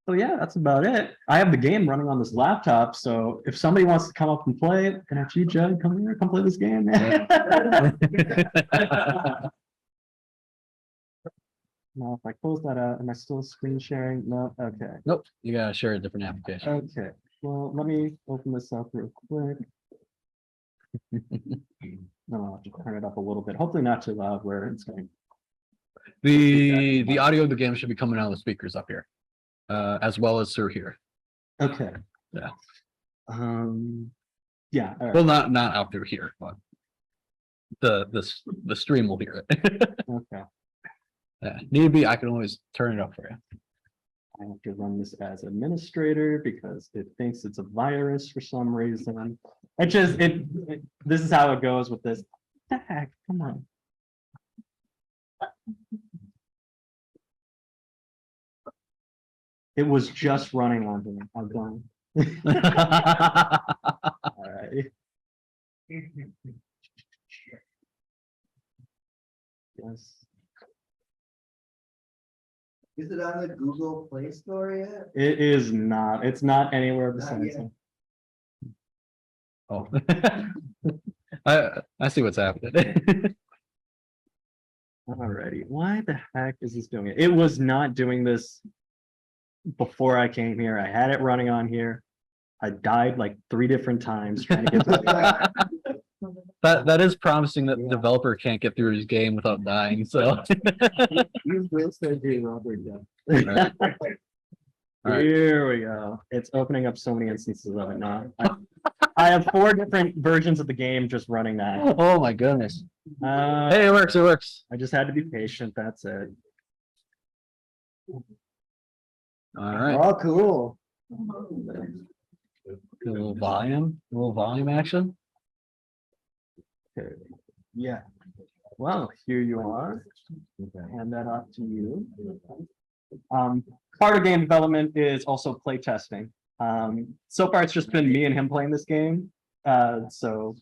So yeah, that's about it. I have the game running on this laptop, so if somebody wants to come up and play it, and actually, Judd, come here, come play this game. Now, if I close that out, am I still screen sharing? No, okay. Nope, you gotta share a different application. Okay, well, let me open this up real quick. No, I'll have to turn it up a little bit, hopefully not too loud where it's going. The audio of the game should be coming out of the speakers up here, as well as through here. Okay. Yeah. Yeah, all right, Well, not out through here, but the stream will hear it. okay. Yeah, need be, I can always turn it up for you. I have to run this as administrator because it thinks it's a virus for some reason. This is how it goes with this. What the heck? Come on. It was just running on here. I'm done. All right. Yes, Is it on the Google Play Store yet? it is not. It's not anywhere Not besides. yet. Oh. I see what's happening. Alrighty, why the heck is this doing it? It was not doing this before I came here. I had it running on here. I died like 3 different times trying to get this. That is promising that the Yeah. developer can't get through his game without dying, so. You will still do rubber duck. All right. Here we go. It's opening up so many instances of it now. I have 4 different versions of the game just running now. Oh my goodness. Hey, Hey, it works, it works. I just had to be patient. That's it. All right, Oh, cool. a little volume action. Okay. Yeah. Well, here you are. Hand that off to you. Part of game development is also play testing. So far it's just been me and him playing this game. So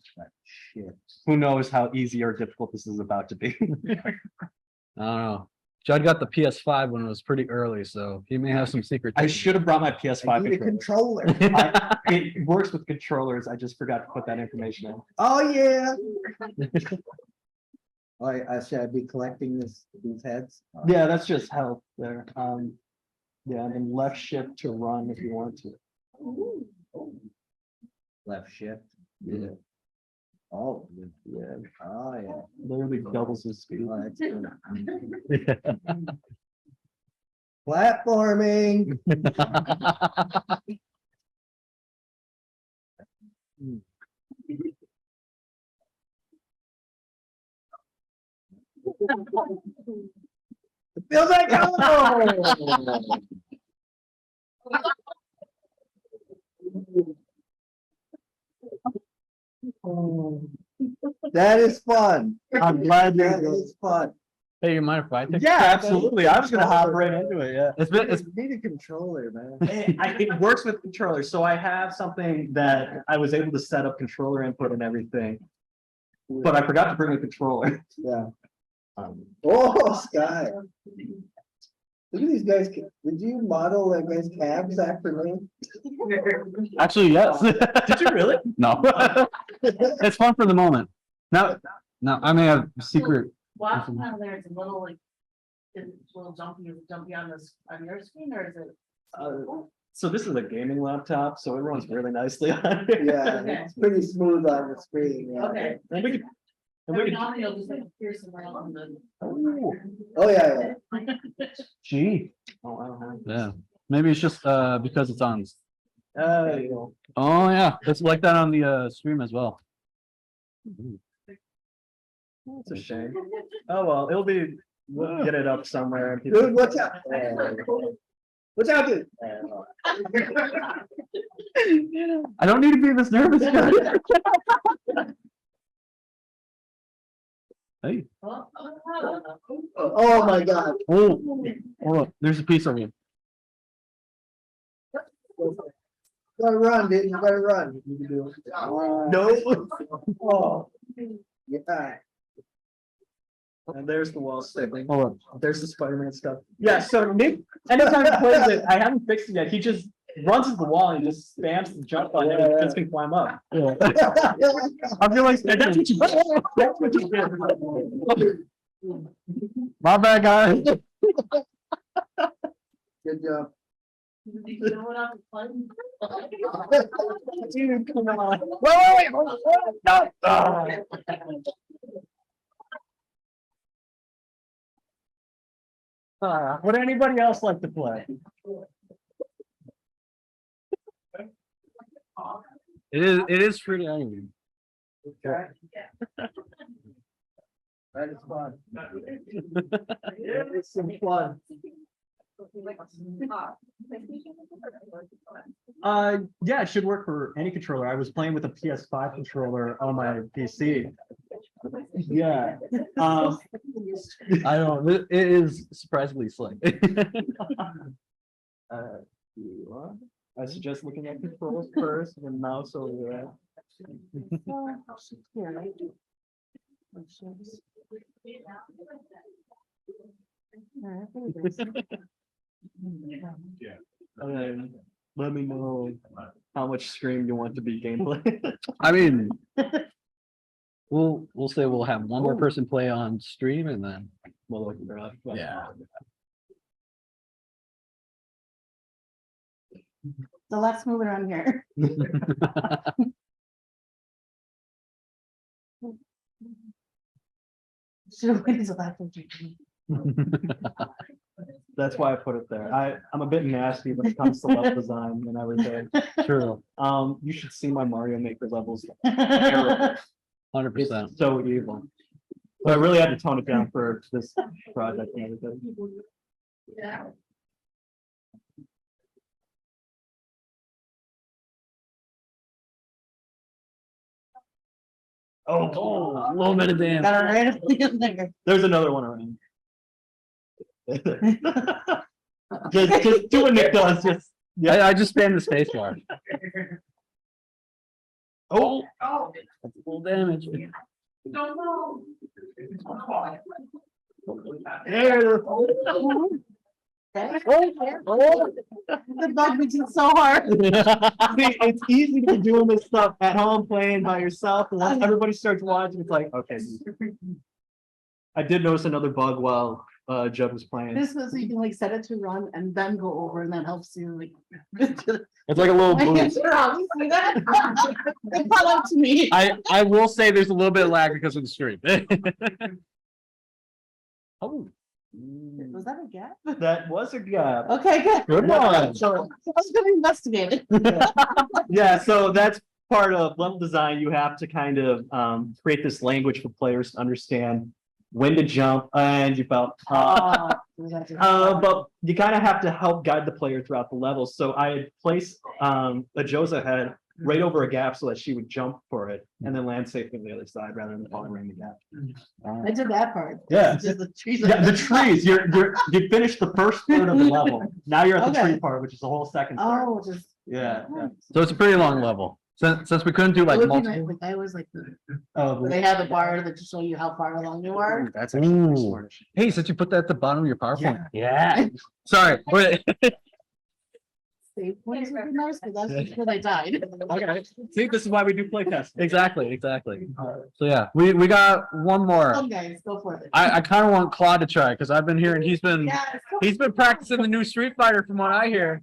Shit. who knows how easy or difficult this is about to be. I don't know. Judd got the PS5 when it was pretty early, so he may have some secret. I should have brought my I PS5 need a controller. controller. It works with controllers. I just forgot to put that information in. Oh, yeah. I should be collecting these heads. Yeah, that's just help there. Yeah, and then left shift to run if you want to. Left shift. Yeah. Oh, Yeah, oh, yeah. literally doubles his speed. Oh, that's good. Platforming. It feels like home. That is fun. I'm glad That you're. is fun. Hey, you mind if I take? Yeah, absolutely. I was gonna hop right into it, yeah. It's Need a controller, man. It works with controllers, so I have something that I was able to set up controller input and everything, but I forgot to bring a controller. Yeah. Oh, Sky. Look at these guys. Did you model that guy's calves after me? actually, yes. Did you really? No. It's fun for the moment. Now, I may have secret. Watching how there's a little like, is it a little jumpy on this, on your screen, or is it? So this is a gaming laptop, so it runs really nicely on it. Yeah, it's pretty smooth on the screen. Yeah. Okay. And we could, and we Every could, now and then you'll just like hear some around the. Oh, yeah, yeah. Gee. oh, I don't know. Yeah, maybe it's just because it's on. You know, Oh, yeah, it's like that on the stream as well. It's a shame. Oh, well, we'll get it up somewhere. and Dude, people- watch out. Watch out, dude. I don't need to be this nervous. Hey, Oh, my God. oh, look, there's a piece of you. Gotta run, dude, you gotta run. No. Oh. Yeah. And there's the wall sibling. Hold There's the Spider-Man stuff. Yeah, so Nick, anytime he plays it, I haven't fixed it yet. He just runs into the wall and he just spams the jump button and he just can climb up. on. I feel like that's what you. That's what you did. My bad, guys. Good job. You know what I'm playing? Dude, come on. Wait, no. Would anybody else like to play? It is pretty angry. Okay. That is fun. It's some fun. Yeah, it should work for any controller. I was playing with a PS5 controller on my PC. Yeah. I don't. It is surprisingly slick. I suggest looking at controls first and then mouse over there. And then let me know how much stream you want to be gameplay. I mean, we'll say we'll have one more person play on stream and then We'll look it up. yeah. So let's move around here. Should have waited until after drinking. That's why I put it there. I'm a bit nasty when it comes to level design and everything. True, You should see my Mario Maker levels. Terrible. 100%. It's so evil. But I really had to tone it down for this project and everything. Yeah. Oh, a little bit of damage. Got it right up in there. There's another one around. Just do what Nick does, just. I just spammed the space bar. Oh, That's full damage. Don't know. there. The bug makes it so hard. See, it's easy to be doing this stuff at home playing by yourself, and once everybody starts watching, it's like, okay. I did notice another bug while Judd was playing. This was, so you can like set it to run and then go over and that helps you like. It's like a little My hands boost. are off, you see that? It caught up to me. I will say there's a little bit of lag because of the stream. Oh. Was that a gap? That was a gap. Okay, good. Good one. So I was gonna investigate it. Yeah, so that's part of level design. You have to kind of create this language for players to understand when to jump and you felt. But you kind of have to help guide the player throughout the levels. So I had placed a Joza head right over a gap so that she would jump for it and then land safely on the other side rather than falling right in the gap. I did that part. Yeah. It's just the trees. Yeah, the trees. You finished the first third of the level. Now you're at the Okay. tree part, which is the whole second part. Oh, just. Yeah. So it's a pretty long level. Since we couldn't do like It would be nice, multiple. like, I was like, Oh, they have a bar that just show you how far along you are. that's actually pretty Ooh. smart. Hey, since you put that at the bottom of your PowerPoint. Yeah. Sorry. Wait. Save points would be nice, but that's just where they died. Okay. See, this is why we do play tests. Exactly. So yeah, we got one more. Come guys, go for it. I kind of want Claude to try because I've been hearing he's been practicing the new Street Fighter from what I hear.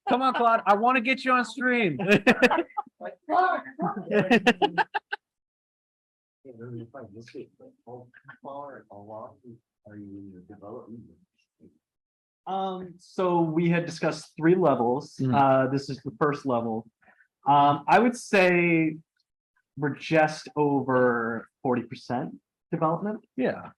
Come on, Claude. I want to get you on stream. So we had discussed 3 levels. Mhm. This is the first level. I would say we're just over 40% development. Yeah.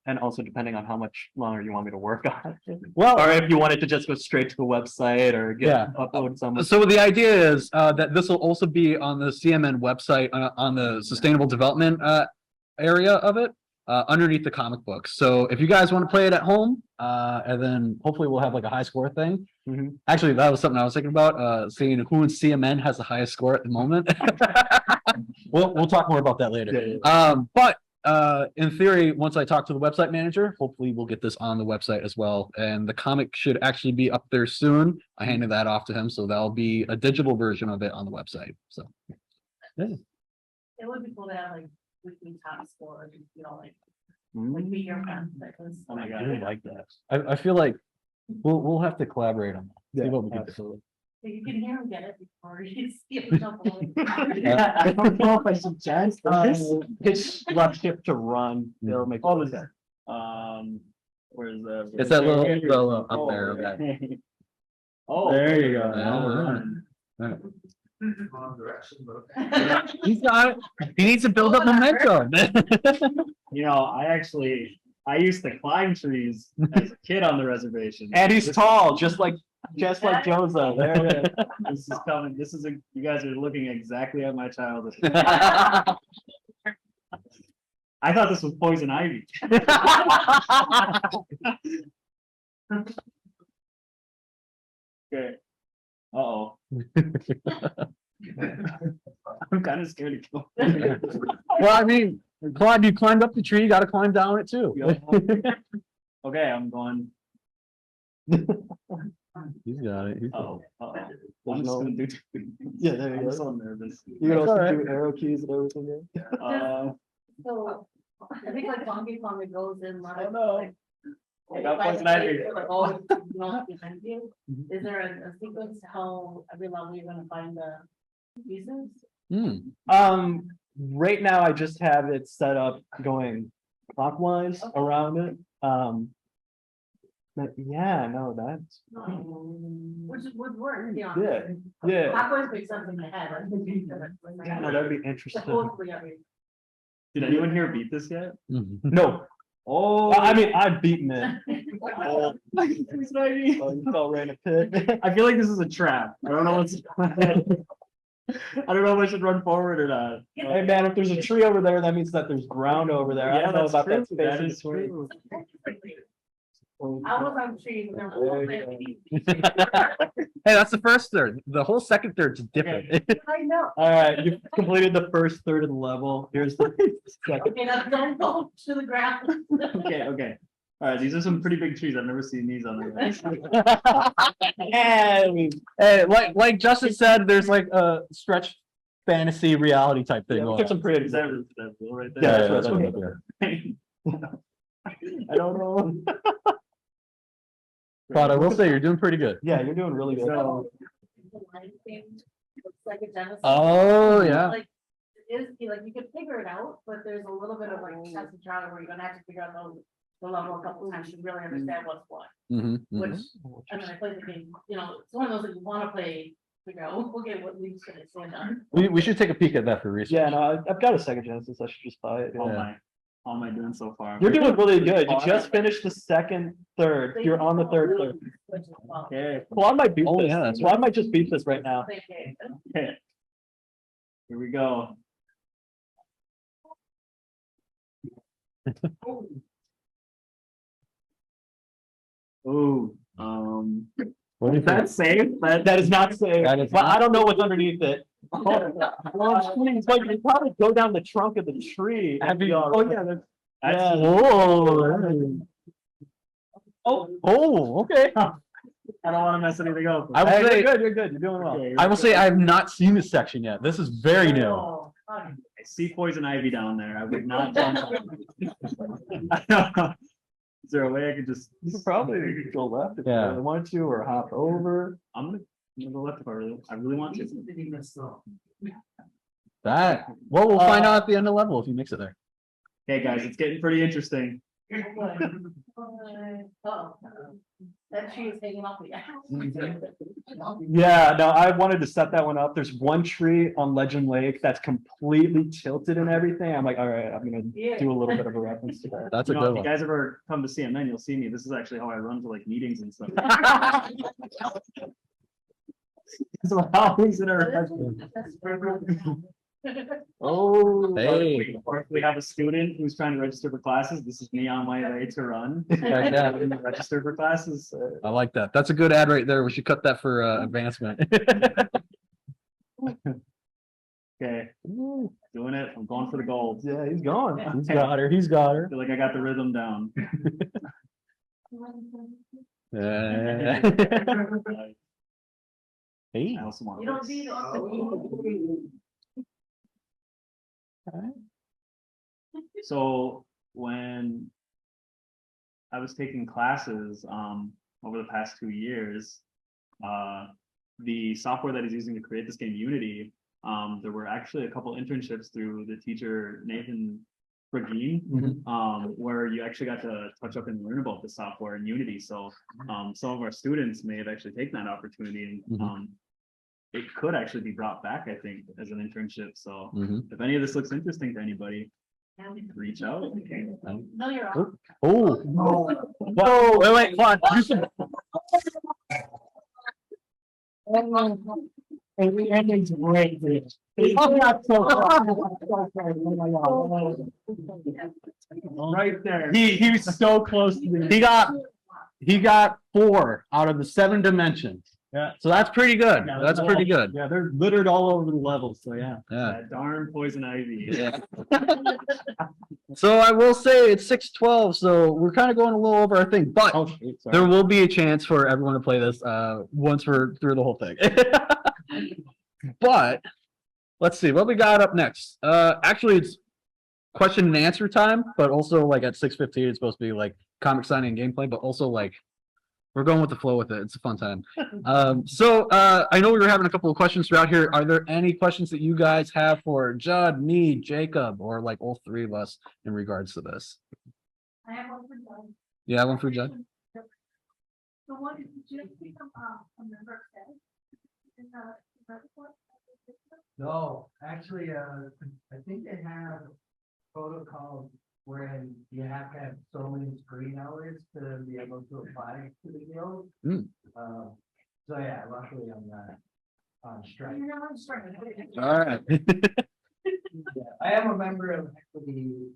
And also depending on how much longer you want me to work on it. Well, Or if you wanted to just go straight to the website or upload some. so the idea is that this will also be on the CMN website on the sustainable development area of it underneath the comic books. So if you guys want to play it at home, and then hopefully we'll have like a high score thing. Mhm. Actually, that was something I was thinking about, seeing who in CMN has the highest score at the moment. We'll talk more about that later. But in theory, once I talk to the website manager, hopefully we'll get this on the website as well. And the comic should actually be up there soon. I handed that off to him, so that'll be a digital version of it on the website. So It would be cool to have like weekly top score, you know, like be your friend. Oh my I God. really like that. I feel like we'll have to collaborate on that. See what we can do. Absolutely. You can hear him get it before you see him jump away. I don't know if I suggest pitch left shift to run. They'll make. What was that? Where's the? It's that little up there. Okay. Oh, There you go. now we're Alright. running. Wrong direction, but. He's got it. He needs to build up momentum. You know, I used to climb trees as a kid on the reservation. And he's tall, just like Joseph. There it is. This is coming, you guys are looking exactly at my childhood. I thought this was poison ivy. Okay. Uh-oh. I'm kind of scared to go. Well, I mean, Claude, you climbed up the tree, you gotta climb down it too. Okay, I'm going. He's got it. Oh, I'm There's just no- gonna do. Yeah, there you I'm go. so nervous. You can That's also all do arrow keys and everything. So, I think like Donkey Kong, it goes in like. Oh, no. like- I got like, poison ivy. like, all the people behind you. Is there a sequence to how every level you're gonna find the pieces? Right now I just have it set up going clockwise around it. But yeah, no, that's, Would work, you know. yeah, yeah. Clockwise makes sense in my head. Yeah, no, that'd be interesting. Hopefully, I mean. Did anyone here beat this yet? No, Oh. I mean, I've beaten it. Oh, poison ivy. Oh, you fell right in a pit. I feel like this is a trap. I don't know what's. I don't know if I should run forward or not. Hey man, if there's a tree over there, that means that there's ground over there. I Yeah, don't know that's about true. that space That in is between. true. I was on trees. And There you Hey, that's the first third. The whole second third's different. I know. All right, you've completed the first third of the level. Here's the second. Okay, now don't go to the ground. Okay. All right, these are some pretty big trees. I've never seen these on the. Hey, like Justin said, there's like a stretch fantasy reality type thing. Yeah, we going took some on. creative. Is that real right Yeah, there? that's what right. I don't know. But I will say you're doing pretty good. Yeah, you're doing really good. So, Looks like a Genesis. Oh, yeah. Like, it is, like, you can figure it out, but there's a little bit of like test and trial where you're gonna have to figure out the level a couple times to really understand what's what. Mhm, mhm. Which, I mean, I played the game, you know, it's one of those that you wanna play, figure out, okay, what leads to this stand on. We should take a peek at that for research. Yeah, no, I've got a Sega Genesis. I should just buy it. how am I doing so far? You're doing really good. You just finished the second third. You're on the third third. Okay, Claude might beat Oh, this. yeah, that's Claude might just beat this right now. okay. Here we go. Ooh, What do you think? that's safe. That is not safe. That is But not- I don't know what's underneath it. Well, please, like, you probably go down the trunk of the tree. and Have be you- all oh, right. yeah, That's Yeah. Oh, okay. I don't want to mess anything up. I will Hey, say, you're good. You're good. You're doing well. Okay, I will say I have not seen this section yet. This is very new. Oh, I see poison ivy down there. I would not jump. Is there a way I could just? You could probably go left if you Yeah. really want to, or hop over. I'm gonna go left if I really want to. Well, we'll find out at the end of the level if you mix it there. Okay, guys, it's getting pretty interesting. Oh, that tree is hanging off the. Yeah, no, I wanted to set that one up. There's one tree on Legend Lake that's completely tilted and everything. I'm like, all right, I'm gonna do a little bit of a reference to that. That's a You know, good if you one. guys ever come to CMN, you'll see me. This is actually how I run to like meetings and stuff. So how is it? Oh, Hey. or if we have a student who's trying to register for classes, this is me on my way to run. Yeah. Register for classes. I like that. That's a good ad right there. We should cut that for advancement. Okay, doing it. I'm going for the gold. Yeah, he's gone. He's got her. He's got her. I feel like I got the rhythm down. Hey. I also want You to. don't need it. So when I was taking classes over the past 2 years, the software that is using to create this game, Unity, there were actually a couple internships through the teacher Nathan Bragin, where you actually got to touch up and learn about the software in Unity. So some of our students may have actually taken that opportunity, and it could actually be brought back, I think, as an internship. So if any of this looks interesting to anybody, reach out. No, you're off. Oh. Whoa, wait, come on. You should- Right there. He was so close to the. He got 4 out of the 7 dimensions. Yeah. So that's pretty good. Yeah, That's pretty good. Yeah, they're littered all over the levels, so yeah. Yeah. That darn poison ivy. Yeah. So I will say it's 6:12, so we're kind of going a little over our thing, but Oh, shoot, sorry. there will be a chance for everyone to play this once we're through the whole thing. But let's see what we got up next. Actually, it's question and answer time, but also like at 6:15, it's supposed to be like comic signing and gameplay, but also like we're going with the flow with it. It's a fun time. So I know we were having a couple of questions throughout here. Are there any questions that you guys have for Judd, me, Jacob, or like all 3 of us in regards to this? I have one for Judd. Yeah, one for Judd. So what did you become a member of staff? In the report? No, actually, I think they have protocols wherein you have to have so many screen hours to be able to apply to the guild. So yeah, luckily I'm not on strike. You're not on strike. All right. Yeah, I am a member of the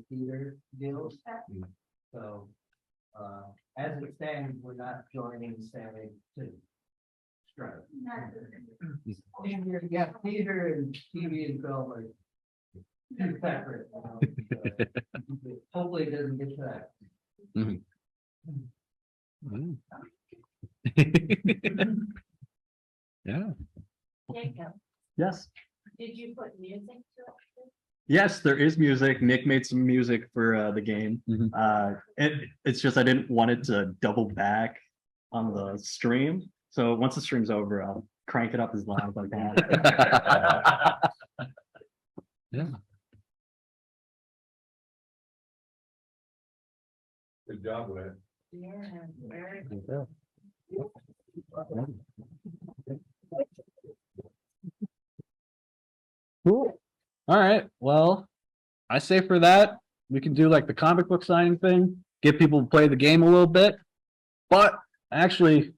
theater guild. So, as it stands, we're not joining Stanley to strike. Yeah, theater and TV and film are two separate. So, hopefully it doesn't get to that. Yeah. Jacob, Yes. did you put music to it? Yes, there is music. Nick made some music for the game. It's just I didn't want it to double back on the stream. So once the stream's over, I'll crank it up as loud as I can. Yeah. Good job with it. Yeah, very Cool. All right. Well, I say for that, we can do like the comic book signing thing, get people to play the game a little bit. But actually,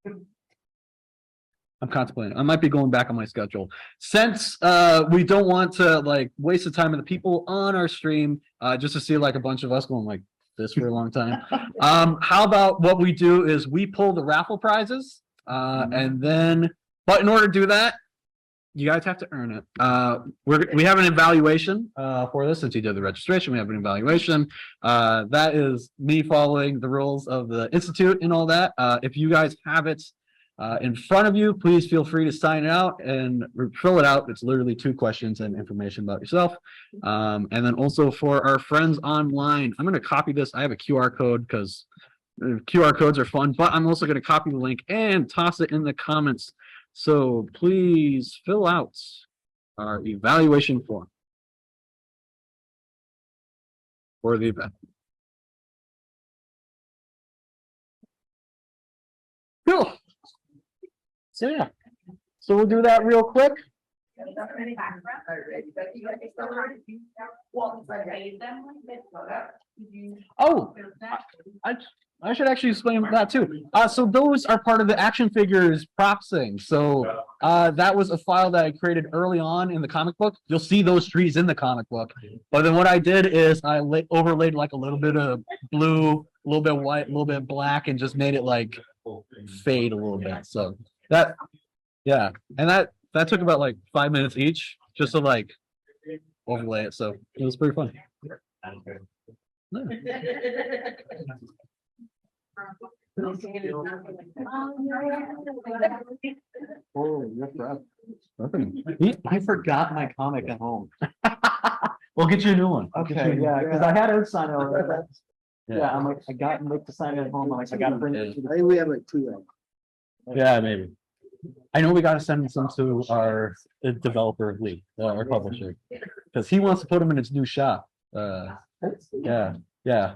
I'm contemplating. I might be going back on my schedule. Since we don't want to like waste the time of the people on our stream, just to see like a bunch of us going like this for a long time. How about what we do is we pull the raffle prizes, and then, but in order to do that, you guys have to earn it. We have an evaluation for this. Since you did the registration, we have an evaluation. That is me following the rules of the Institute and all that. If you guys have it in front of you, please feel free to sign it out and fill it out. It's literally 2 questions and information about yourself. And then also for our friends online, I'm going to copy this. I have a QR code because QR codes are fun, but I'm also going to copy the link and toss it in the comments. So please fill out our evaluation form for the event. Cool. So yeah, so we'll do that real quick. Oh, I should actually explain that too. So those are part of the action figures props thing. So that was a file that I created early on in the comic book. You'll see those trees in the comic book. But then what I did is I overlaid like a little bit of blue, a little bit white, a little bit black, and just made it like fade a little bit. So that, yeah, and that took about like 5 minutes each, just to like overlay it. So it was pretty fun. Oh, I forgot my comic at home. We'll get you a new one. Okay, yeah, because I had it signed already. Yeah, I'm like, I got Nick to sign it at home. I'm like, I gotta bring it. I think we have like 2. Yeah, maybe. I know we got to send some to our developer Lee, our publisher, because he wants to put them in his new shop. Yeah.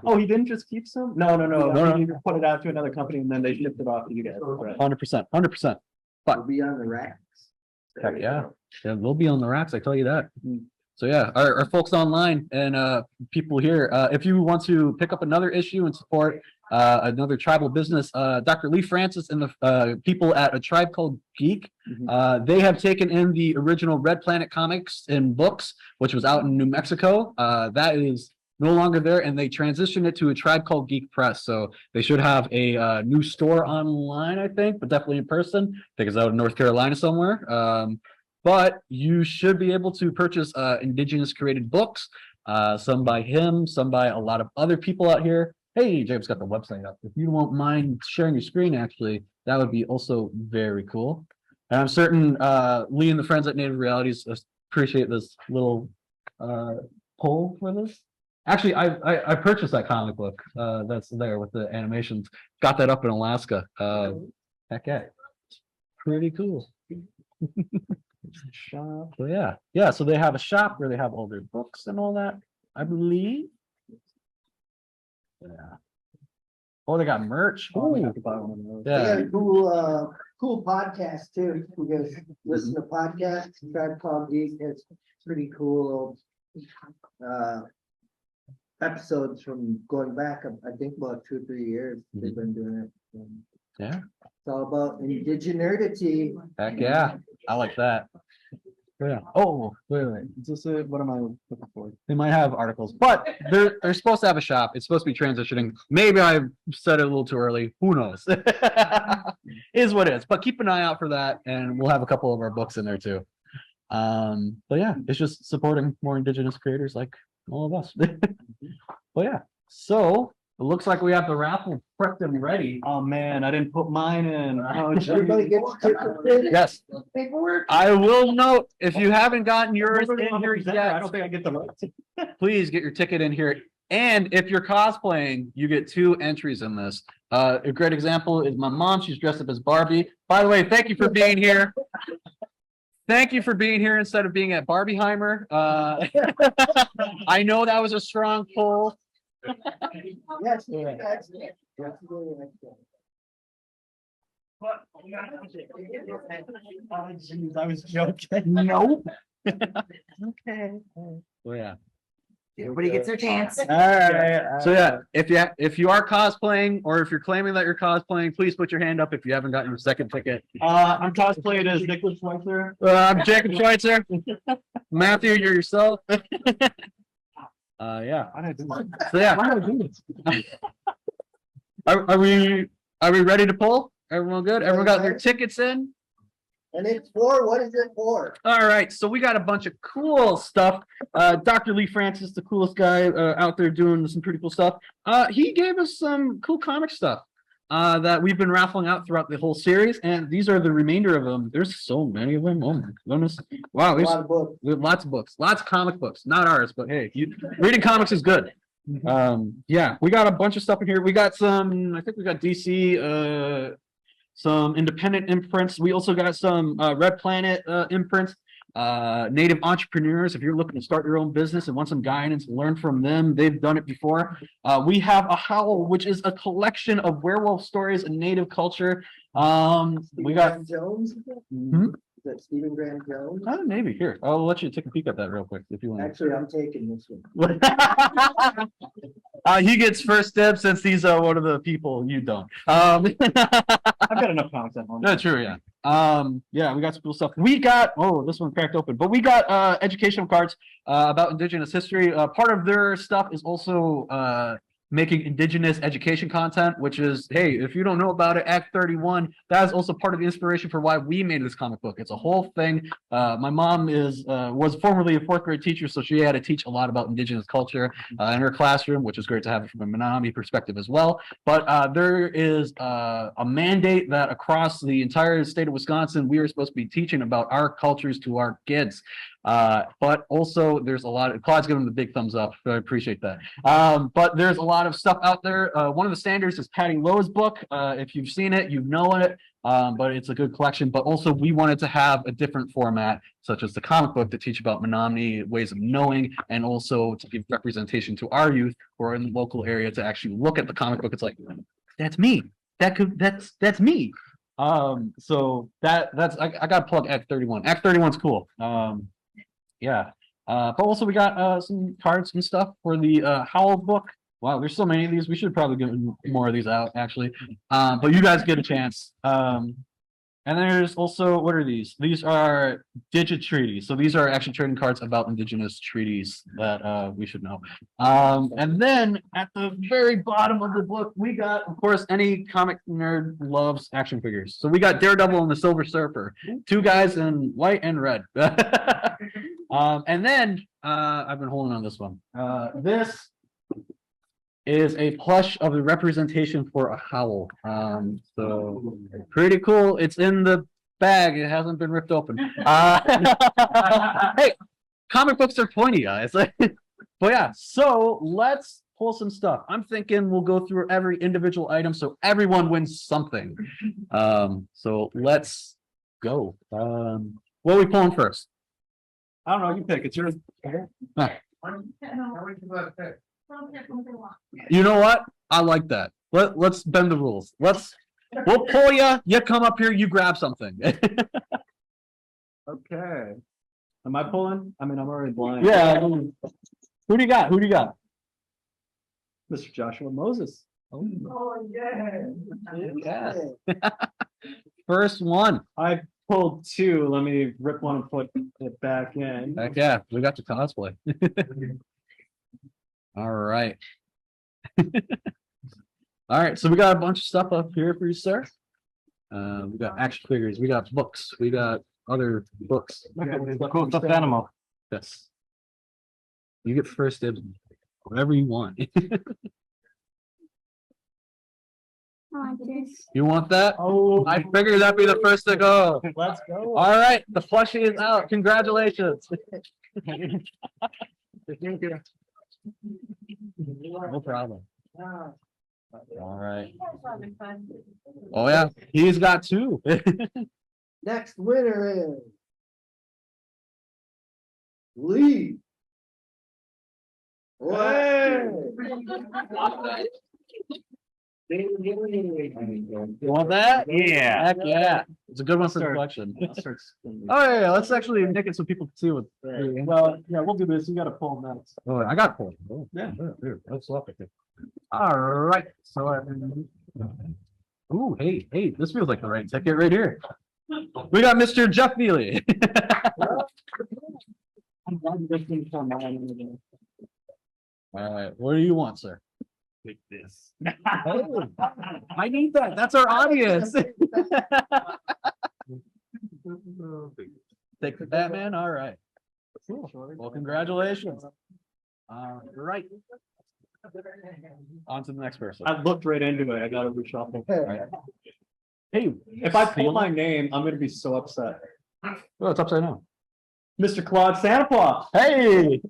Oh, he didn't just keep some? No. No. He put it out to another company and then they shipped it off to you guys. Right. 100%. We'll be on the racks. Heck yeah, they'll be on the racks. I tell you that. So yeah, our folks online and people here, if you want to pick up another issue and support another tribal business, Dr. Lee Francis and the people at A Tribe Called Geek, they have taken in the original Red Planet comics and books, which was out in New Mexico. That is no longer there, and they transitioned it to A Tribe Called Geek Press. So they should have a new store online, I think, but definitely in person. I think it's out in North Carolina somewhere. But you should be able to purchase Indigenous created books, some by him, some by a lot of other people out here. Hey, Jacob's got the website up. If you won't mind sharing your screen, actually, that would be also very cool. And I'm certain Lee and the friends at Native Realities appreciate this little poll for this. Actually, I purchased that comic book that's there with the animations. Got that up in Alaska. Heck yeah, pretty cool. Shop. So yeah. So they have a shop where they have all their books and all that, I believe. Yeah. Oh, they got merch. Oh, we Ooh. have to buy one of those. They Yeah. got a cool podcast too. You guys listen to podcasts. Tribe Called Geek. It's pretty cool. Episodes from going back, I think about 2 or 3 years. They've been doing it. Yeah. It's all about indigeneity. Heck yeah. I like that. Yeah. Oh, wait. Is this it? What am I looking for? They might have articles, but they're supposed to have a shop. It's supposed to be transitioning. Maybe I said it a little too early. Who knows? Is what it is. But keep an eye out for that, and we'll have a couple of our books in there too. But yeah, it's just supporting more Indigenous creators like all of us. But yeah, so it looks like we have the raffle prepped and ready. Oh man, I didn't put mine in. Oh, Everybody geez. gets tickets. Yes, Paperwork. I will note if you haven't gotten yours Nobody in here represents her. I yet, don't think I get the right. please get your ticket in here. And if you're cosplaying, you get 2 entries in this. A great example is my mom. She's dressed up as Barbie. By the way, thank you for being here. Thank you for being here instead of being at Barbieheimer. I know that was a strong pull. Yes. That's Oh, geez, I was joking. Nope. Okay. Oh, yeah. Everybody gets their chance. All right. So yeah, if you are cosplaying or if you're claiming that you're cosplaying, please put your hand up if you haven't gotten your second ticket. I'm cosplaying as Nicholas Schwitzer. I'm Jacob Schwitzer. Matthew, you're yourself. Yeah. I didn't do that. So yeah, Why did I do this? are we ready to pull? Everyone good? Everyone got their tickets in? And it's for, what is it for? All right, so we got a bunch of cool stuff. Dr. Lee Francis, the coolest guy out there doing some pretty cool stuff. He gave us some cool comic stuff that we've been raffling out throughout the whole series, and these are the remainder of them. There's so many of them. Oh my goodness! Wow, A there's lot of books. we have lots of books, lots of comic books. Not ours, but hey, reading comics is good. Yeah, we got a bunch of stuff in here. We got some. I think we got DC. Some independent imprints. We also got some Red Planet imprints. Native entrepreneurs. If you're looking to start your own business and want some guidance, learn from them. They've done it before. We have a Howl, which is a collection of werewolf stories and Native culture. We got Jones. Hmm? Is that Stephen Graham Jones? maybe here. I'll let you take a peek at that real quick if you want. Actually, I'm taking this one. He gets first dibs since he's one of the people you don't. I've got enough comics at home. No, true, yeah. Yeah, we got some cool stuff. We got this one cracked open, but we got educational cards about Indigenous history. Part of their stuff is also making Indigenous education content, which is, hey, if you don't know about it, Act 31, that is also part of the inspiration for why we made this comic book. It's a whole thing. My mom was formerly a fourth grade teacher, so she had to teach a lot about Indigenous culture in her classroom, which is great to have from a Menominee perspective as well. But there is a mandate that across the entire state of Wisconsin, we are supposed to be teaching about our cultures to our kids. But also there's a lot of Claude's giving the big thumbs up. I appreciate that. But there's a lot of stuff out there. One of the standards is Patty Lowe's book. If you've seen it, you know it. But it's a good collection. But also we wanted to have a different format, such as the comic book, to teach about Menominee ways of knowing, and also to give representation to our youth who are in the local area to actually look at the comic book. It's like, that's me. That's me. So that's I gotta plug Act 31. Act 31's cool. Yeah. But also we got some cards and stuff for the Howl book. Wow, there's so many of these. We should probably get more of these out, actually. But you guys get a chance. And there's also, what are these? These are digit treaties. So these are actually trading cards about Indigenous treaties that we should know. And then at the very bottom of the book, we got, of course, any comic nerd loves action figures. So we got Daredevil and the Silver Surfer, two guys in white and red. And then I've been holding on this one. This is a plush of the representation for a Howl. So pretty cool. It's in the bag. It hasn't been ripped open. Hey, comic books are pointy, guys. But yeah, so let's pull some stuff. I'm thinking we'll go through every individual item so everyone wins something. So let's go. What are we pulling first? I don't know, you pick, it's yours. You know what? I like that. Let's bend the rules. We'll pull you. You come up here. You grab something. Okay. Am I pulling? I mean, I'm already blind. Yeah. Who do you got? Who do you got? Mr. Joshua Moses. Oh, yeah. Yeah. First one. I pulled two. Let me rip one and put it back in. Heck yeah, we got the cosplay. All right. All right, so we got a bunch of stuff up here for you, sir. We got action figures, we got books, we got other books. Cool stuffed animal. Yes. You get first dibs, whatever you want. You want that? Oh, I figured that'd be the first to go. let's go. All right, the plushie is out. Congratulations. No problem. All right. Oh yeah, he's got two. Next winner is Lee. Hey! You want that? Yeah. Heck yeah. It's a good one for the Start. collection. I'll start spinning. Oh yeah, let's actually nick it so people can see what. Well, yeah, we'll do this. You gotta pull them out. Oh, I got four. Oh, Yeah. Here, let's swap it. All right. So, ooh, hey, this feels like the right ticket right here. We got Mr. Jeff Neely. All right, what do you want, sir? Take this. Oh, I need that. That's our audience. Take the Batman. All right. Well, congratulations. All right. On to the next person. I looked right into it. I gotta reshuffle. Hey, If I pull my name, I'm gonna be so upset. oh, it's upside down. Mr. Claude Santa Claus. Hey.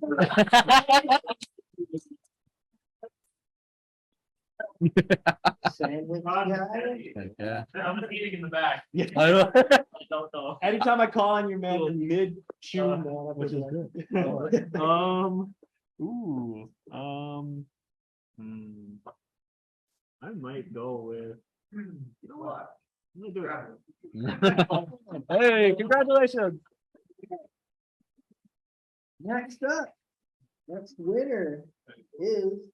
Sandwich guy. Yeah. I'm eating in the back. I know. I don't know. Anytime I call on you, man, in mid June, which is good. Ooh, I might go with, you know what? I'm gonna do it. Hey, congratulations. Next up, next winner is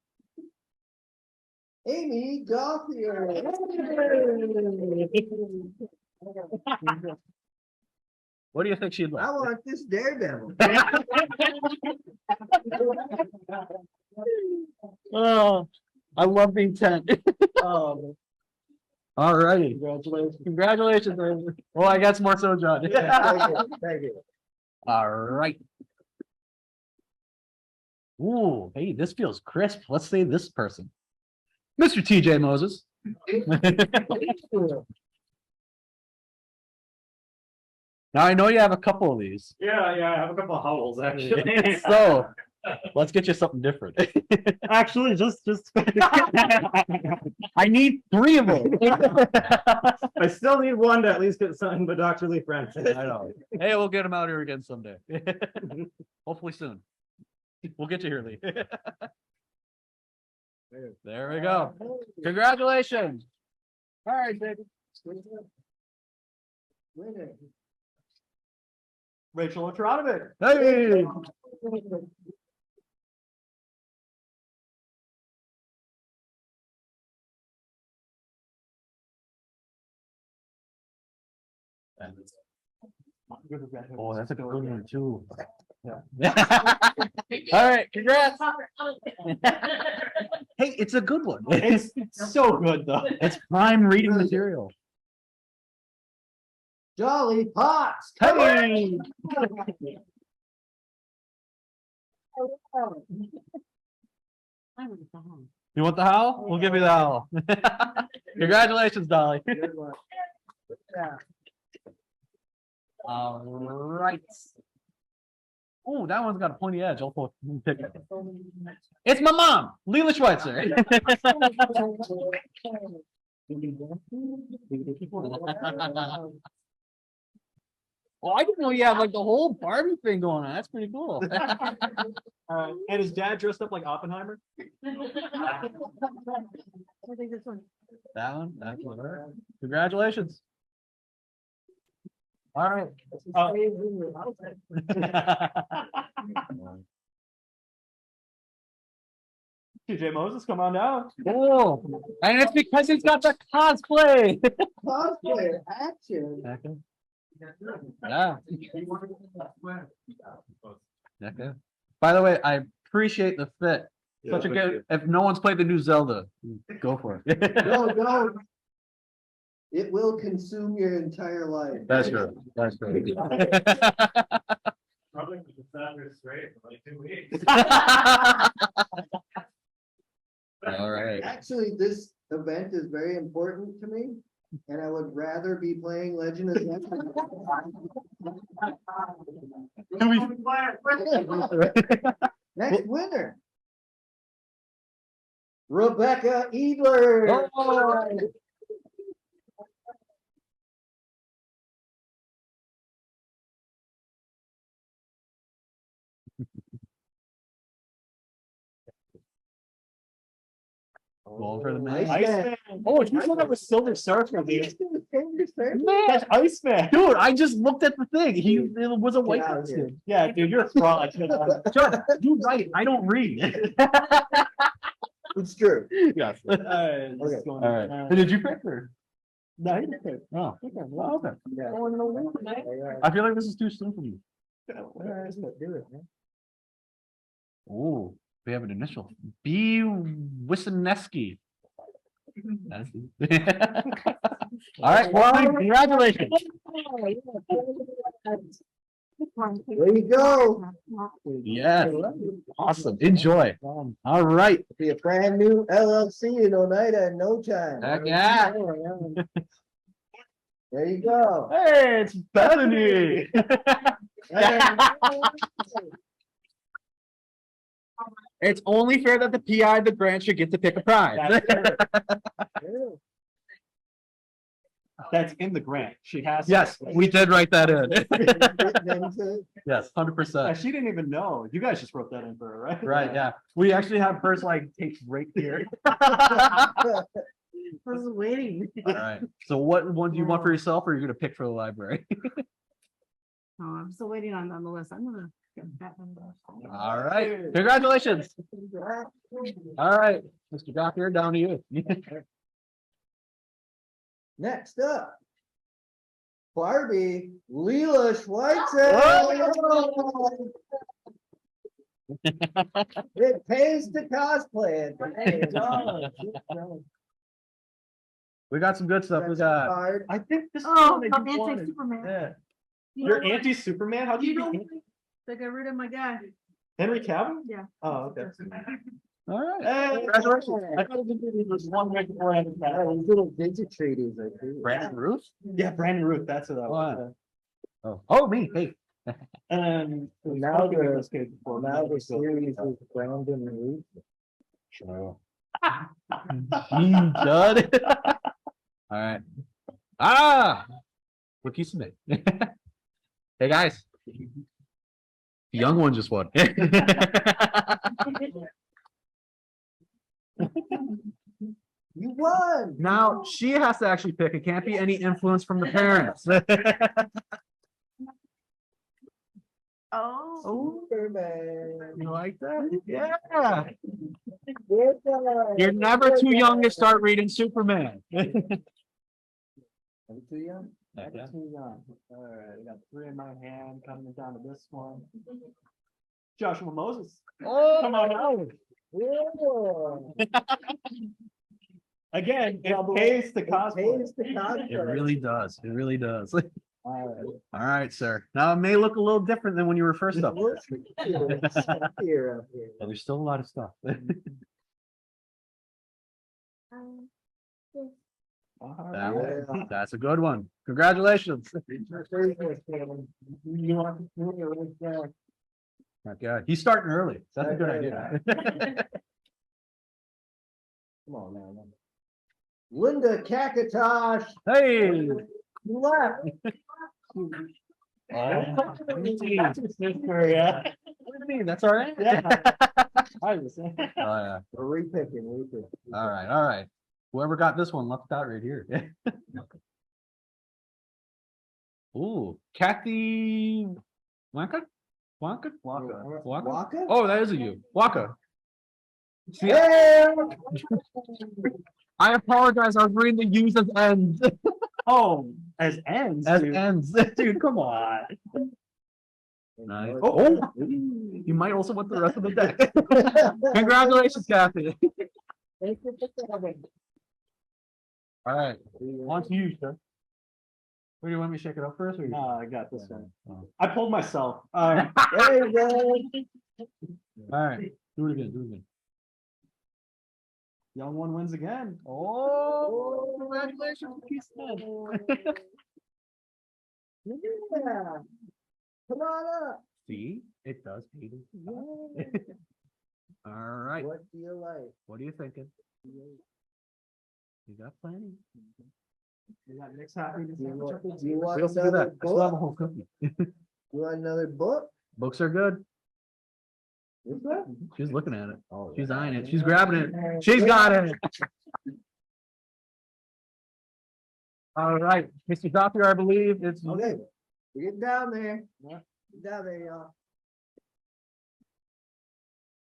Amy Gauthier. What do you think she'd I like? want this daredevil. Oh, I love being 10. Oh, All righty. congratulations. Congratulations. Amy. Well, I got some more so, John. Thank you, thank you. All right. Ooh, hey, this feels crisp. Let's say this person. Mr. TJ Moses. Now I know you have a couple of these. Yeah, I have a couple of howls actually. So let's get you something different. Actually, just. I need 3 of them. I still need one to at least get signed by Dr. Lee Francis. I know. Hey, we'll get him out here again someday. Hopefully soon. We'll get you here, Lee. There we go. Congratulations. All right, Jacob. Winner. Rachel Otronovic. Hey. Oh, that's a good one too. All right, congrats. Hey, it's a good one. It's so good though. It's prime reading material. Jolly Pots. Hey. You want the howl? We'll give you the howl. Congratulations, Dolly. Good one. All right. Oh, that one's got a pointy edge. I'll pick it. It's my mom, Leela Schwitzer. Oh, I didn't know you had like the whole Barbie thing going on. That's pretty cool. And his dad dressed up like Oppenheimer. That one, that's one. Congratulations. All right. TJ Moses, come on down. Cool. And it's because he's got the cosplay. Cosplayer action. Yeah. Okay. By the way, I appreciate the fit. Such a good. If no one's played the new Zelda, go for it. No. It will consume your entire life. That's true. That's true. Probably the Saturday straight for like 2 weeks. All right. Actually, this event is very important to me, and I would rather be playing Legend of Zelda. Next winner. Rebecca Edler. Oh. Going for the man. Iceman. Oh, you said that was Silver Surfer, dude. Man, That's Iceman. dude, I just looked at the thing. It was a white Get out of here. person. Yeah, dude, you're a fraud. John, you're right. I don't read. It's true. Yes. Alright, Okay. All right. Did you pick her? No, he didn't pick. Oh. Well, okay. Yeah. I feel like this is too soon for you. Do it, man. Oh, we have an initial. B. Wisniewski. That's all right. Well, congratulations. There you go. Yes. Awesome. Enjoy. All right. Be a brand new LLC in Oneida in no time. Heck yeah. There you go. Hey, it's Bethany. It's only fair that the PI of the grant should get to pick a prize. That's in the grant. She has. Yes, we did write that in. Written into Yes, 100%. She didn't even know. You guys just wrote that in for her, right? Right, yeah. We actually have hers like taped right here. I was waiting. All right. So what one do you want for yourself, or are you gonna pick for the library? Oh, I'm still waiting on the list. I'm gonna get that one. All right. Congratulations. All right, Mr. Gauthier, down to you. Next up. Barbie Leela Schwitzer. It pays to cosplay it. We got some good stuff. We got. Card. I think this is Oh, one that I'm you wanted. anti-Superman. Yeah. You You're know what? anti-Superman? How do You you don't be think they got rid of my guy? Henry Cavill? Yeah. Oh, okay. All right. Hey, Congratulations. I thought it was one right before Henry Cavill. These little digit treaties I do. Brandon Ruth? Yeah, Brandon Ruth, that's who that was. Oh, me. Hey. And Now the- this kid before. Now the series is Brandon Root. Dud. All right. Rookie submit. Hey guys. The young one just won. You won. Now she has to actually pick. It can't be any influence from the parents. Oh. Superman. You like that? Yeah. Good guy. You're never too young to start reading Superman. Are we too young? Yeah. Too young. All right, I got 3 in my hand, coming down to this one. Joshua Moses. Oh, Come on out. Yeah. Again, Double- it pays to It cosplay. pays to cosplay. it really does. It really does. All right. All right, sir. Now it may look a little different than when you were first up. What's here up here? But there's still a lot of stuff. That one. Yeah. That's a good one. Congratulations. You want to do it right there. Okay. He's starting early. That's a good idea. Come on now. man. Linda Kakatosh Hey. left. Sister, yeah. What do you mean? That's all right. Yeah. I was Oh, yeah. We're repicking. All right. All right. Whoever got this one left out right here. Ooh, Kathy Waka? Waka? Waka? Waka? Oh, that is a you. Waka. See, Hey! I apologize. I was reading the U's as ends. Oh, as ends, As dude. ends. Dude, come on. Nice. Oh, you might also want the rest of the deck. Congratulations, Kathy. Thank you for coming. All right. On to you, sir. Where do you want me to shake it up first? Or you- I got this one. Oh. I pulled myself. There you go. All right. Do it again. Do it again. Young one wins again. Oh, congratulations, Keystone. Yeah. Come on up. See, it does pay to. All right. What do you like? What are you thinking? You got plenty. We got Nick's happy. Do you want We also do another that. I still have a book? whole cookie. You want another book? Books are good. This one? She's looking at it. Oh, She's yeah. eyeing it. She's grabbing it. She's got it. All right, Mr. Gauthier, I believe it's. Okay, we get down there. Get down there, y'all.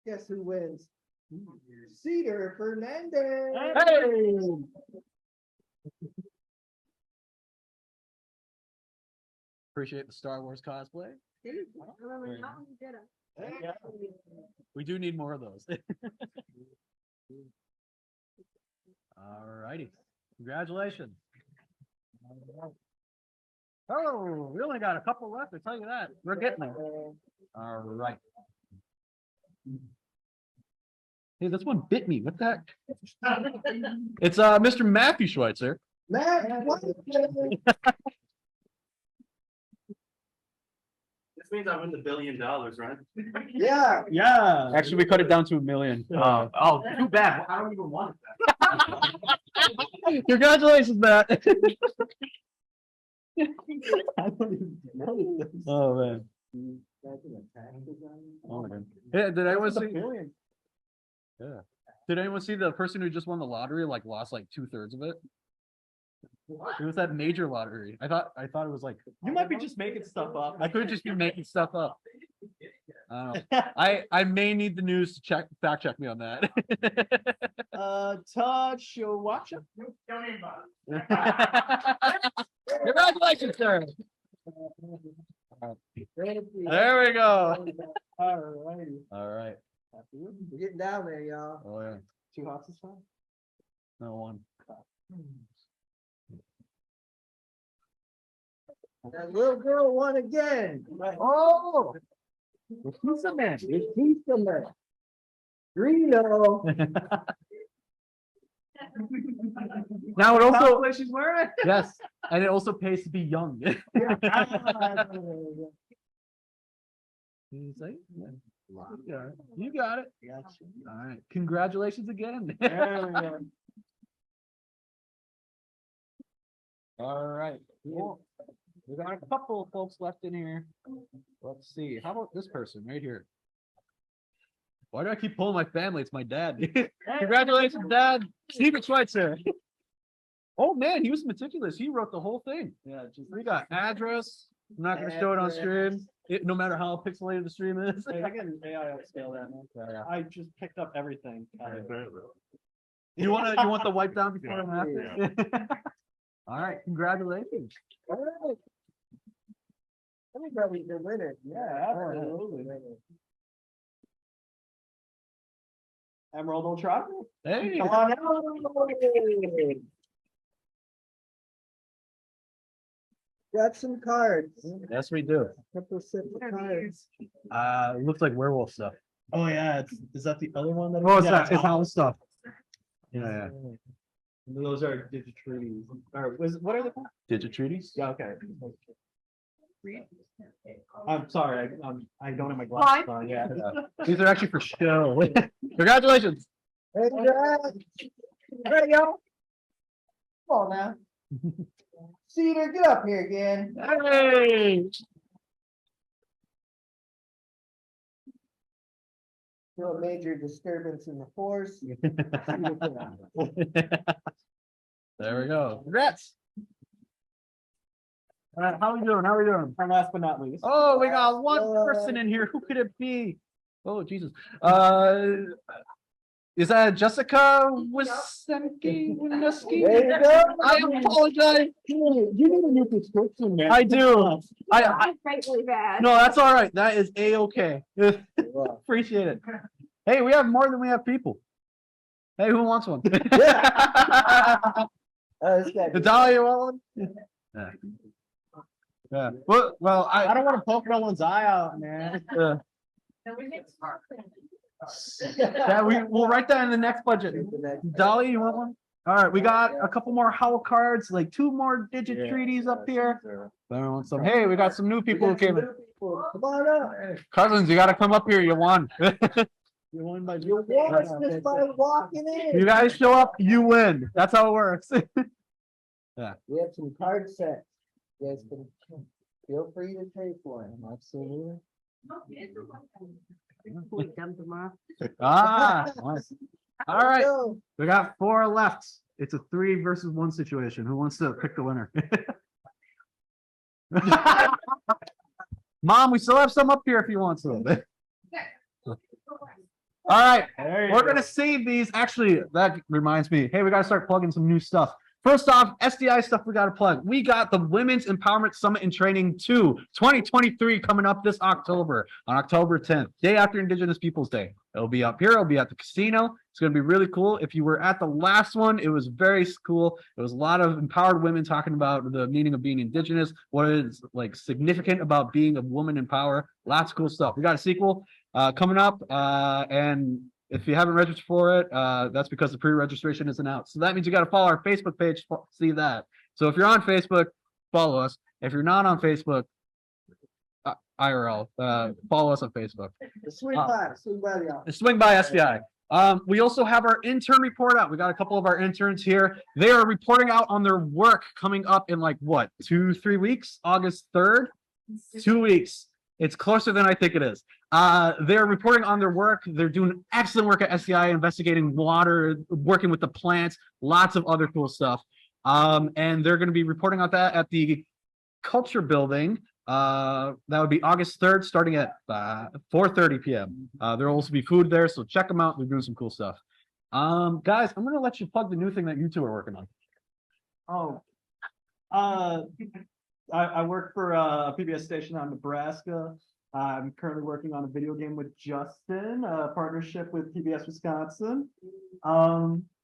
Guess who wins? Cedar Fernandez. Hey! Appreciate the Star Wars cosplay. We do need more of those. All righty. Congratulations. Oh, we only got a couple left, I tell you that. We're getting there. All right. Hey, this one bit me. What the heck? It's Mr. Matthew Schwitzer. Matt, what? means I win the $1 billion, right? Yeah. Yeah. Actually, we cut it down to 1 million. Oh, too bad. I don't even want it. Congratulations, Matt. I don't even know this. Oh, man. Oh, my God. Yeah, did anyone see? Billion. Yeah. Did anyone see the person who just won the lottery, like lost like 2/3 of it? It was that major lottery. I thought it was like, You might be just making stuff up. I could just be making stuff up. I don't know. I may need the news to fact check me on that. Touch your watch. Congratulations, sir. There we go. Alrighty. All right. We're getting down there, y'all. Oh, yeah. 2 houses fine. No one. That little girl won again. Oh, Pizza man. Pizza man. Reno. now it also, She's wearing. yes, and it also pays to be young. You say? Yeah. You got it. All right. Congratulations again. All right. Cool. We got a couple of folks left in here. Let's see. How about this person right here? Why do I keep pulling my family? It's my dad. Congratulations, Dad. Jacob Schwitzer. Oh man, he was meticulous. He wrote the whole thing. Yeah, just. We got address. I'm not gonna show it on stream. No matter how pixelated the stream is. Hey, I can AI upscale that, man. Yeah. I just picked up everything. You want the wipe down before and after? All right, congratulations. All right. Everybody the winner. Yeah, absolutely. Emerald Ultra. Hey, Come on out. Got some cards. yes, we do. Couple sets of cards. Looks like werewolf stuff. Oh yeah, is that the other one that? Oh, it's Yeah, not. It's house stuff. Yeah. Those are digitrees. Or what are they called? Digit treaties. Yeah, okay. I'm sorry, I don't have my glasses on, yeah. These are actually for show. Congratulations. Hey, Dad. Ready, y'all? Come on now. Cedar, get up here again. Hey. No major disturbance in the force. There we go. Congrats. All right, how are we doing? How are we doing? And last but not least. Oh, we got one person in here. Who could it be? Oh, Jesus. Is that Jessica Wisenki? There you go. I apologize. You need a new prescription, man. I do. I Frightfully bad. no, that's all right. That is a-okay. Appreciate it. Hey, we have more than we have people. Hey, who wants one? This guy. Natalia, you want one? Yeah. Yeah. Well, I don't want to poke no one's eye out, man. Yeah, we'll write that in the next budget. Dolly, you want one? All right, we got a couple more howl cards, like 2 more digit treaties up here. Want some? Hey, we got some new people who came in. Come on up. Cousins, you got to come up here. You won. You won by You won just by walking in. You guys show up, you win. That's how it works. We have some card sets. You guys can feel free to take one. Absolutely. Ah, nice. All right, Go. we got 4 left. It's a 3 versus 1 situation. Who wants to pick the winner? Mom, we still have some up here if you want some. All right, we're gonna save these. Actually, that reminds me. Hey, we gotta start plugging some new stuff. First off, SDI stuff we gotta plug. We got the Women's Empowerment Summit and Training 2, 2023 coming up this October, on October 10th, day after Indigenous Peoples Day. It'll be up here. It'll be at the casino. It's gonna be really cool. If you were at the last one, it was very cool. It was a lot of empowered women talking about the meaning of being Indigenous, what is like significant about being a woman in power. Lots of cool stuff. We got a sequel coming up, and if you haven't registered for it, that's because the pre-registration isn't out. So that means you got to follow our Facebook page to see that. So if you're on Facebook, follow us. If you're not on Facebook, IRL. Follow us on Facebook. Swing by the office. Swing by SBI. We also have our intern report out. We got a couple of our interns here. They are reporting out on their work coming up in like what, 2-3 weeks? August 3rd? 2 weeks. It's closer than I think it is. They're reporting on their work. They're doing excellent work at SCI, investigating water, working with the plants, lots of other cool stuff. And they're going to be reporting on that at the Culture Building. That would be August 3rd, starting at 4:30 p.m. There'll also be food there, so check them out. They're doing some cool stuff. Guys, I'm going to let you plug the new thing that you two are working on. I work for a PBS station out in Nebraska. I'm currently working on a video game with Justin, a partnership with PBS Wisconsin.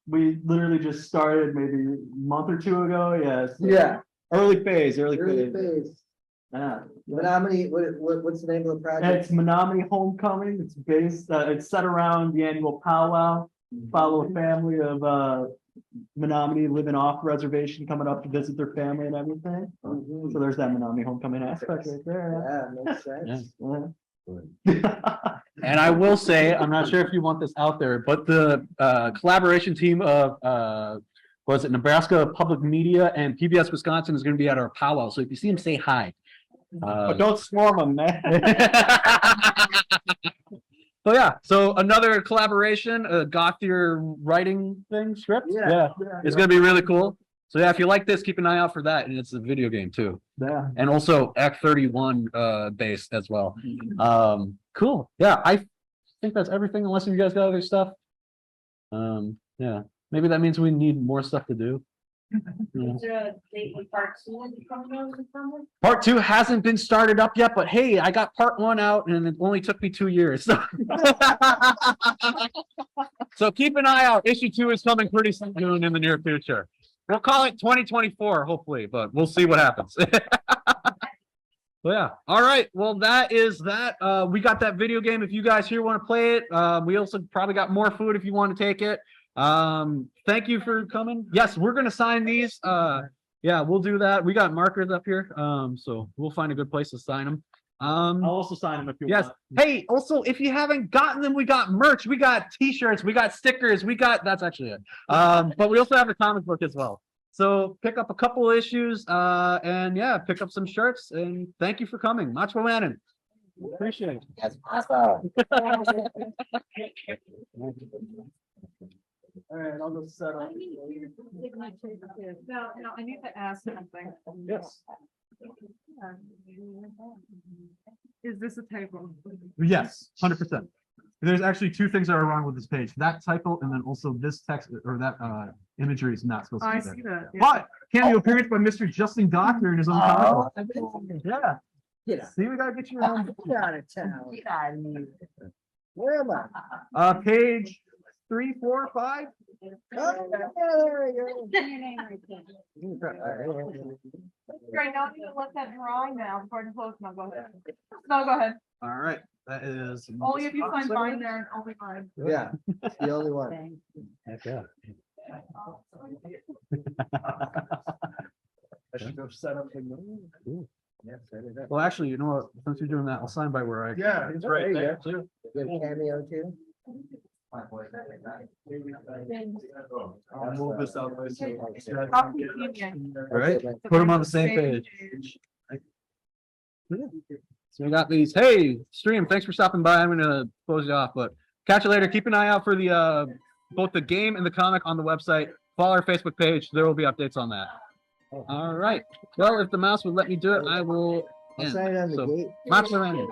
We literally just started maybe a month or two ago. Yes. Yeah. Early phase. Early phase. Yeah. Menominee, what's the name of the project? It's Menominee Homecoming. It's based. It's set around the annual powwow. Follow a family of Menominee living off reservation, coming up to visit their family and everything. So there's that Menominee Homecoming aspect right there. Yeah, makes sense. Yeah. And I will say, I'm not sure if you want this out there, but the collaboration team of was it Nebraska Public Media and PBS Wisconsin is going to be at our powwow. So if you see them, say hi. But don't swarm them, man. So yeah, so another collaboration, Gauthier writing thing, script. Yeah. It's going to be really cool. So yeah, if you like this, keep an eye out for that. And it's a video game too. Yeah. And also Act 31 based as well. Cool. Yeah, I think that's everything unless you guys got other stuff. Yeah, maybe that means we need more stuff to do. Yeah. Is there a date with part 2 coming out or something? Part 2 hasn't been started up yet, but hey, I got part 1 out and it only took me 2 years. So, so keep an eye out. Issue 2 is coming pretty soon in the near future. We'll call it 2024, hopefully, but we'll see what happens. So yeah. All right. Well, that is that. We got that video game. If you guys here want to play it, we also probably got more food if you want to take it. Thank you for coming. Yes, we're gonna sign these. Yeah, we'll do that. We got markers up here. So we'll find a good place to sign them. I'll also sign them if you yes. want. Hey, also, if you haven't gotten them, we got merch, we got t-shirts, we got stickers, we got that's actually it. But we also have a comic book as well. So pick up a couple issues, and yeah, pick up some shirts. And thank you for coming. Macho Manin. Appreciate it. That's awesome. All right, I'll go set up. No, I need to ask something. Yes. Is this a typo? Yes, 100%. There's actually 2 things that are wrong with this page. That typo and then also this text or that imagery is not supposed to I be there. see that. yeah. But cameo appearance by Mr. Justin Gauthier in his own comic book. Yeah. Get out. See, we gotta get you around. Get out of town. Get out of here. Where am I? Page 3, 4, 5. Oh, there we Right now, you let that drawing now before I close. No, go ahead. No, go ahead. All right, that is. Only if you sign mine there and only mine. go. Yeah, it's the only one. Heck yeah. I should go set up. Yeah, set it up. Well, actually, you know what? Since you're doing that, I'll sign by where I. Yeah, it's right there too. Good cameo too. I'll move this out. All right, put them on the same page. So we got these. Hey, stream, thanks for stopping by. I'm gonna close you off, but catch you later. Keep an eye out for the both the game and the comic on the website. Follow our Facebook page. There will be updates on that. All right. Well, if the mouse would let me do it, I will. I'll end. sign it on the So, gate. Macho Man.